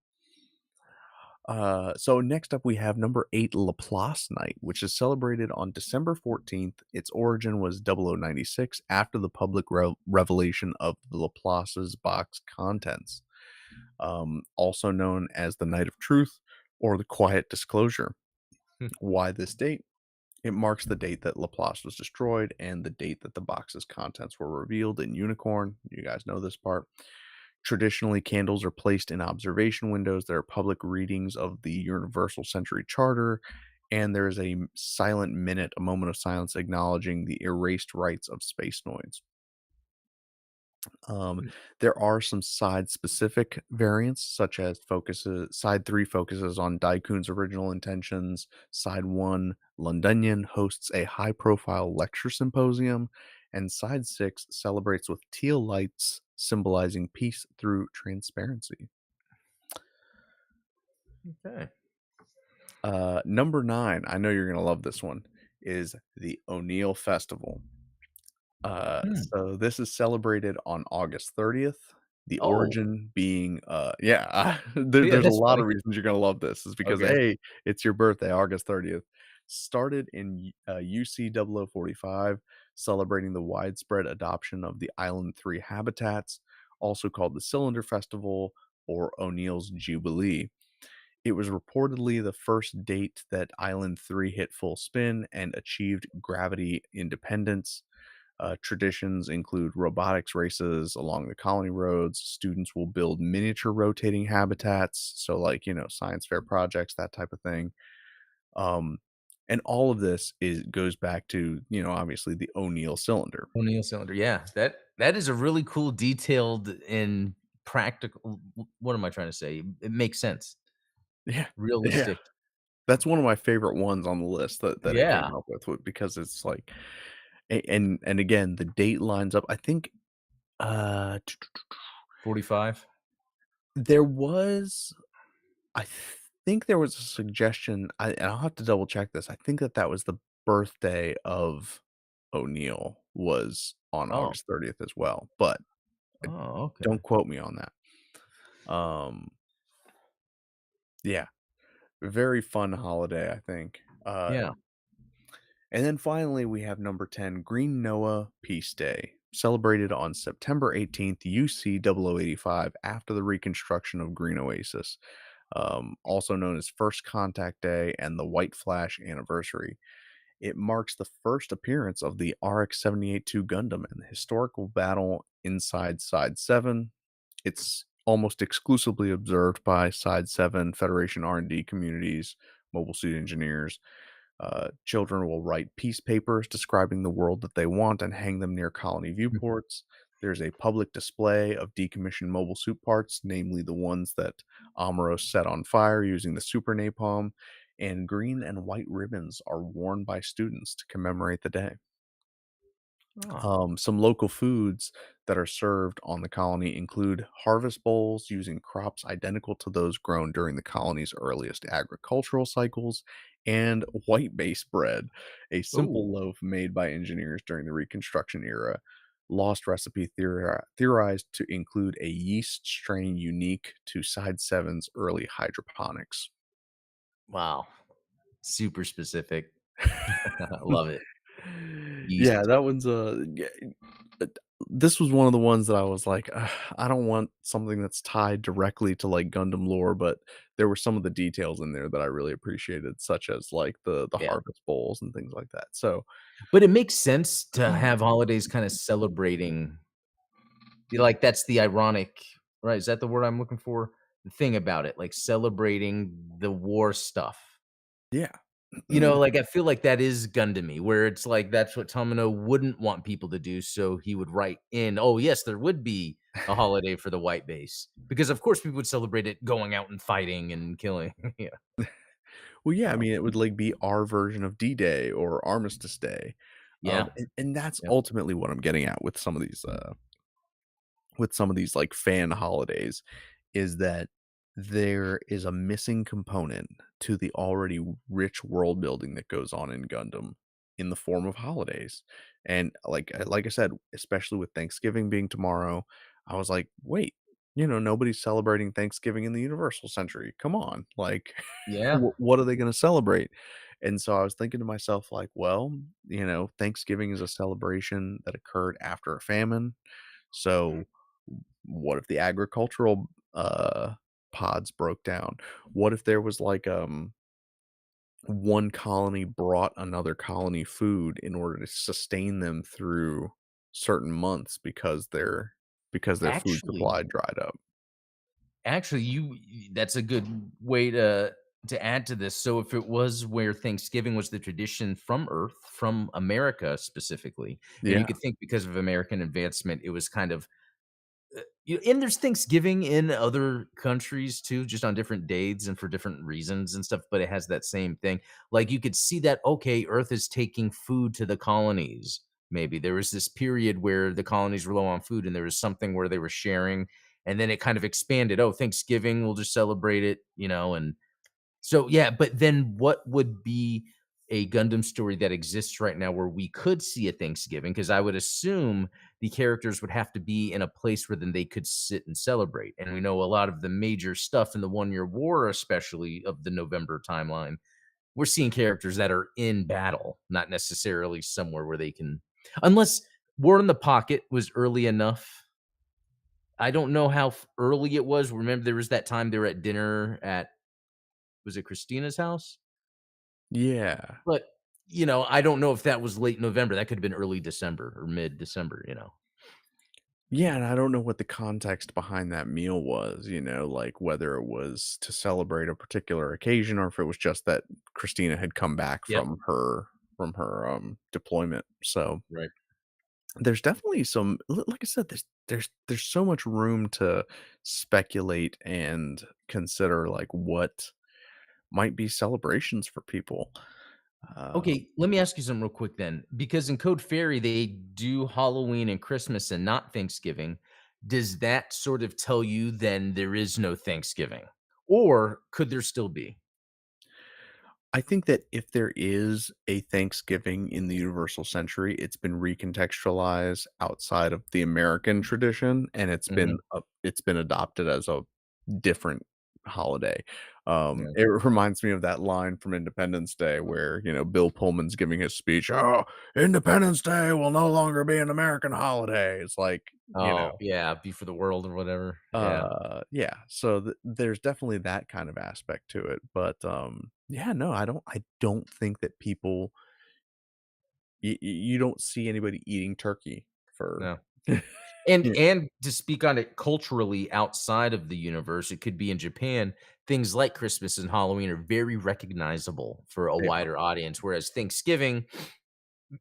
So next up, we have number 8, Laplace Night, which is celebrated on December 14th. Its origin was 0096 after the public revelation of the Laplace's box contents, also known as the Night of Truth or the Quiet Disclosure. Hmm. Why this date? It marks the date that Laplace was destroyed and the date that the box's contents were revealed in Unicorn. You guys know this part. Traditionally, candles are placed in observation windows. There are public readings of the Universal Century Charter, and there is a silent minute, a moment of silence acknowledging the erased rights of space noids. Um, Hmm. there are some side specific variants, such as focuses side 3 focuses on Daikun's original intentions. Side 1, Londonian, hosts a high profile lecture symposium, and side 6 celebrates with teal lights symbolizing peace through transparency. Okay. Number 9, I know you're gonna love this one, is the O'Neill Festival. Hmm. So this is celebrated on August 30th. The Oh, origin being, yeah, yeah, there's a that's lot funny. of reasons you're gonna love this, is because, Okay. A, it's your birthday, August 30th. Started in UC 0045, celebrating the widespread adoption of the Island 3 habitats, also called the Cylinder Festival or O'Neill's Jubilee. It was reportedly the first date that Island 3 hit full spin and achieved gravity independence. Traditions include robotics races along the colony roads. Students will build miniature rotating habitats. So, like, science fair projects, that type of thing. Um, and all of this goes back to, obviously the O'Neill cylinder. O'Neill cylinder. Yeah, that is a really cool, detailed, and practical. What am I trying to say? It makes sense. Yeah. Yeah. Realistic. That's one of my favorite ones on the list that it came Yeah. up with because it's like, And again, the date lines up. I think, uh, 45? there was I think there was a suggestion, and I'll have to double check this. I think that that was the birthday of O'Neill was on Oh. August 30th as well, but Oh, okay. don't quote me on that. Um, yeah, very fun holiday, I think. Yeah. And then finally, we have number 10, Green Noah Peace Day, celebrated on September 18th, UC 85, after the reconstruction of Green Oasis, also known as First Contact Day and the White Flash Anniversary. It marks the first appearance of the RX-78-2 Gundam in the historical battle inside Side 7. It's almost exclusively observed by Side 7 Federation R&D communities, mobile suit engineers. Children will write peace papers describing the world that they want and hang them near colony viewports. There's a public display of decommissioned mobile suit parts, namely the ones that Amuros set on fire using the super napalm, and green and white ribbons are worn by students to commemorate the day. Oh, Some local foods that are served on the colony include harvest bowls using crops identical to those grown during the colony's earliest agricultural cycles, and white base bread, a oh, simple loaf made by engineers during the Reconstruction era. Lost recipe theorized to include a yeast strain unique to Side Seven's early hydroponics. wow. Super specific. I love it. Yeah, Yeast. that one's, uh, this was one of the ones that I was like, "Ugh, I don't want something that's tied directly to, like, Gundam lore," but there were some of the details in there that I really appreciated, such as, like, the Yeah. harvest bowls and things like that, so But it makes sense to have holidays kinda celebrating like, that's the ironic right, is that the word I'm looking for? The thing about it, like, celebrating the war stuff. yeah. You know, like, I feel like that is Gundam-y, where it's like that's what Tomino wouldn't want people to do, so he would write in, "Oh, yes, there would be a holiday for the white base." Because, of course, people would celebrate it going out and fighting and killing. Yeah. Well, yeah, I Oh, mean, it would, like, be our version of D-Day or Armistice Day, yeah. and that's Yep. ultimately what I'm getting at with some of these like fan holidays is that there is a missing component to the already rich world building that goes on in Gundam in the form of holidays. And like I said, especially with Thanksgiving being tomorrow, I was like, wait, nobody's celebrating Thanksgiving in the Universal Century. Come on. Like Yeah. what are they going to celebrate? And so I was thinking to myself like, well, Thanksgiving is a celebration that occurred after a famine, Mhm. so, what if the agricultural, pods broke down? What if there was, like, one colony brought another colony food in order to sustain them through certain months because their food Actually supply dried up? actually, that's a good way to add to this. So if it was where Thanksgiving was the tradition from Earth, from America specifically, and you Yeah, could think because of American advancement, it was kind of and there's Thanksgiving in other countries too, just on different dates and for different reasons and stuff, but it has that same thing. Like you could see that, okay, Earth is taking food to the colonies. Maybe there was this period where the colonies were low on food and there was something where they were sharing, and then it kind of expanded. Oh, Thanksgiving, we'll just celebrate it, and so, yeah, but then what would be a Gundam story that exists right now where we could see a Thanksgiving? Because I would assume the characters would have to be in a place where then they could sit and celebrate. And we know a lot of the major stuff in the One-Year War, especially of the November timeline, we're seeing characters that are in battle, not necessarily somewhere where they can unless War in the Pocket was early enough. I don't know how early it was. Remember, there was that time they were at dinner at was it Christina's house? yeah. But, I don't know if that was late November, that could have been early December or mid-December. Yeah, and I don't know what the context behind that meal was, like whether it was to celebrate a particular occasion or if it was just that Christina had come back Yep. from her deployment. So Right. there's definitely some like I said, there's so much room to speculate and consider like what might be celebrations for people. Uh, Okay, let me ask you something real quick then, because in Code Fairy, they do Halloween and Christmas and not Thanksgiving. Does that sort of tell you then there is no Thanksgiving? Or could there still be? I think that if there is a Thanksgiving in the universal century, it's been recontextualized outside of the American tradition, and Mhm. it's been adopted as a different holiday. Yeah. It reminds me of that line from Independence Day where, Bill Pullman's giving his speech, "Oh, Independence Day will no longer be an American holiday." It's like, Oh, yeah, Be for the World or whatever. Yeah. yeah, so there's definitely that kind of aspect to it, but, yeah, no, I don't think that people you don't see anybody eating turkey for No. And Yeah. and to speak on it culturally outside of the universe, it could be in Japan, things like Christmas and Halloween are very recognizable for a They are. wider audience, whereas Thanksgiving,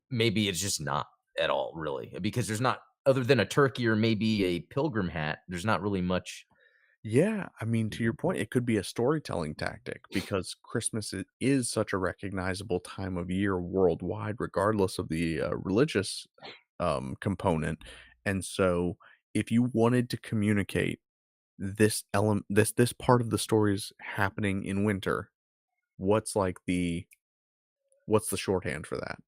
maybe it's just not at all, really, because there's not other than a turkey or maybe a pilgrim hat, there's not really much. Yeah, I mean, to your Mhm. point, it could be a storytelling tactic because Christmas is such a recognizable time of year worldwide, regardless of the, religious, component, and so if you wanted to communicate this part of the story is happening in winter, what's like what's the shorthand for that?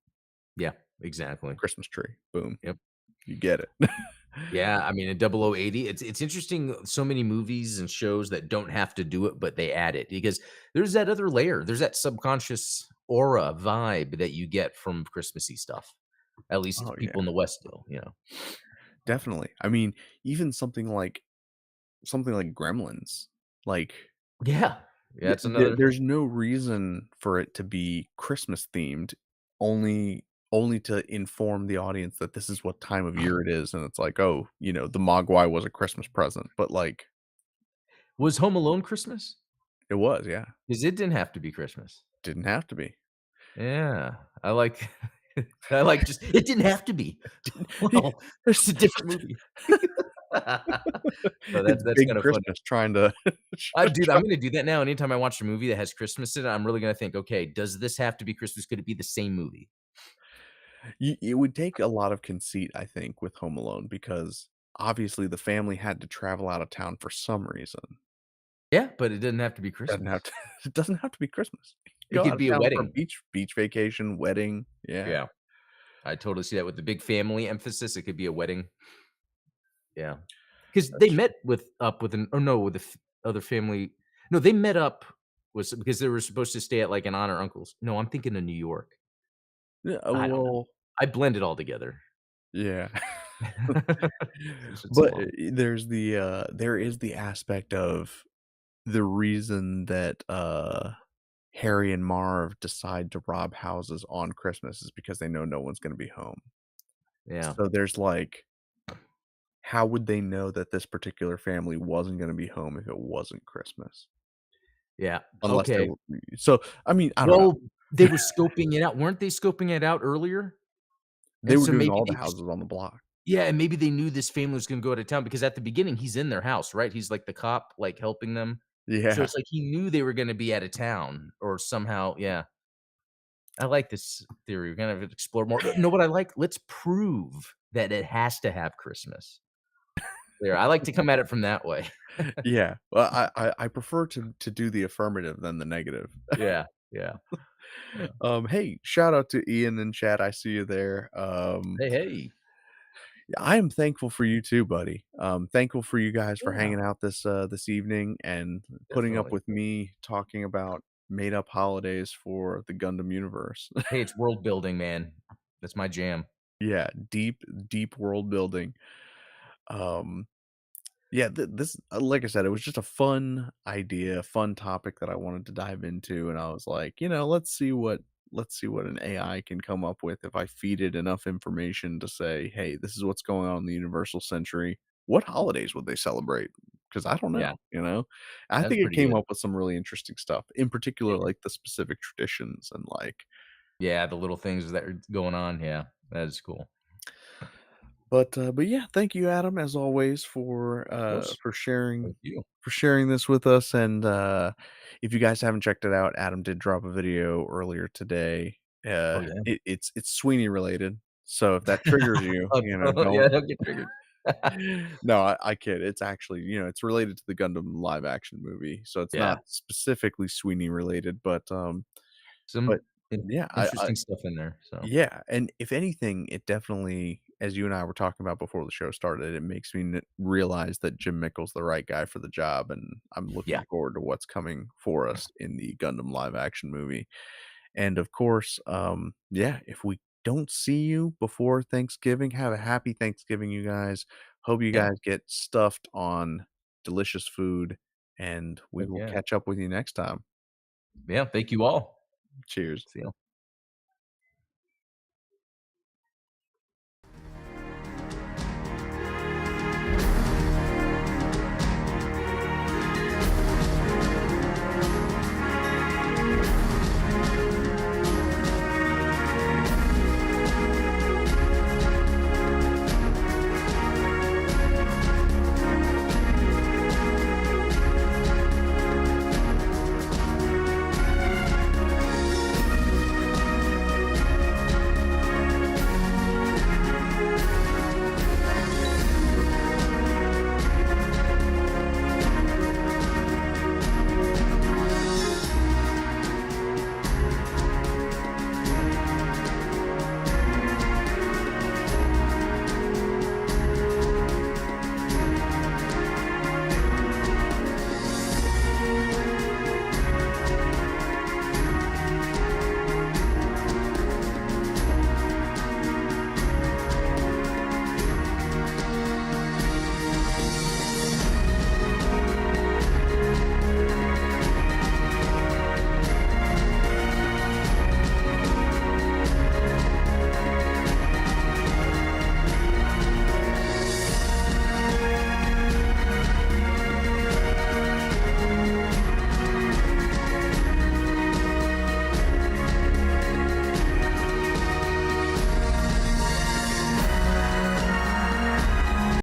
Yeah, exactly. Christmas tree, boom, Yep. you get it. Yeah, I mean, in 0080, it's interesting, so many movies and shows that don't have to do it, but they add it because there's that other layer, there's that subconscious aura, vibe that you get from Christmassy stuff. At least Oh, people yeah, in the West do. definitely. I mean, even something like Gremlins, like, Yeah. Yeah, it's another. there's no reason for it to be Christmas themed, only to inform the audience that this is what time of year it is, and it's like, "Oh, the Mogwai was a Christmas present," but, like, Was Home Alone Christmas? it was, yeah. 'Cause it didn't have to be Christmas. Didn't have to be. Yeah, I like I like just it didn't have to be. Didn't yeah, Well, it's there's a different movie. So it's that's Big kinda funny. Christmas trying to Dude, try I'm gonna do that now. Anytime I watch a movie that has Christmas in it, I'm really gonna think, "Okay, does this have to be Christmas? Could it be the same movie?" it would take a lot of conceit, I think, with Home Alone because, obviously, the family had to travel out of town for some reason. Yeah, but it doesn't have to be Doesn't have Christmas. to it doesn't have to be Christmas. You can It go out could of be a town for a wedding. beach vacation, wedding, yeah, Yeah, I totally see that with the big family emphasis, it could be a wedding. Yeah, because they that's true. met with up with an or no, with the other family. No, they met up was because they were supposed to stay at, like, an aunt or uncle's. No, I'm thinking of New York. Yeah, I don't know. well, I blend it all together. yeah. It's been so But, long. there is the aspect of the reason that, Harry and Marv decide to rob houses on Christmas is because they know no one's gonna be home. Yeah, So there's, like, how would they know that this particular family wasn't gonna be home if it wasn't Christmas? yeah, Unless they okay. were so, I mean, I don't know. Well, they were scoping it out. Weren't they scoping it out earlier? They And were so doing maybe all the they just houses on the block. yeah, and maybe they knew this family was gonna go out of town because at the beginning, he's in their house, right? He's like the cop, like, helping them. So Yeah. it's like he knew they were gonna be out of town or somehow yeah. I like this theory. We're gonna explore more. You know what I like? Let's prove that it has to have Christmas. There, I like to come at it from that way. Yeah. Well, I prefer to do the affirmative than the negative. Yeah, yeah, yeah. Hey, shout out to Ian in chat, I see you there. Hey, hey. Yeah, I am thankful for you too, buddy. Thankful for you guys for Yeah, hanging out this evening and putting up definitely. with me talking about made up holidays for the Gundam universe. Hey, it's world building, man. That's my jam. Yeah, deep world building. Um, yeah, this like I said, it was just a fun idea, fun topic that I wanted to dive into, and I was like, let's see what an AI can come up with if I feed it enough information to say, hey, this is what's going on in the universal century. What holidays would they celebrate? Because I don't Yeah, know. I that's think it pretty came good. up with some really interesting stuff, in particular, Yeah. like the specific traditions and like. Yeah, the little things that are going on, yeah, that is cool. But yeah, thank you, Adam, as always, Of course. for sharing Thank you. this with us. And if you guys haven't checked it out, Adam did drop a video earlier today Oh, yeah. It's Sweeney related, so if that triggers you, Oh, you know, yeah, don't don't get triggered. No, I kid. It's actually, it's related to the Gundam live action movie, so it's Yeah. not specifically Sweeney related, but Some yeah, I interesting stuff in there, so, yeah, and if anything, it definitely, as you and I were talking about before the show started, it makes me realize that Jim Mickle's the right guy for the job, and I'm yeah. looking forward to what's coming for us in the Gundam live action movie. And of course, yeah, if we don't see you before Thanksgiving, have a happy Thanksgiving, you guys. Hope you Yeah. guys get stuffed on delicious food, and we Heck will yeah. catch up with you next time. Yeah, thank you all. Cheers. See ya.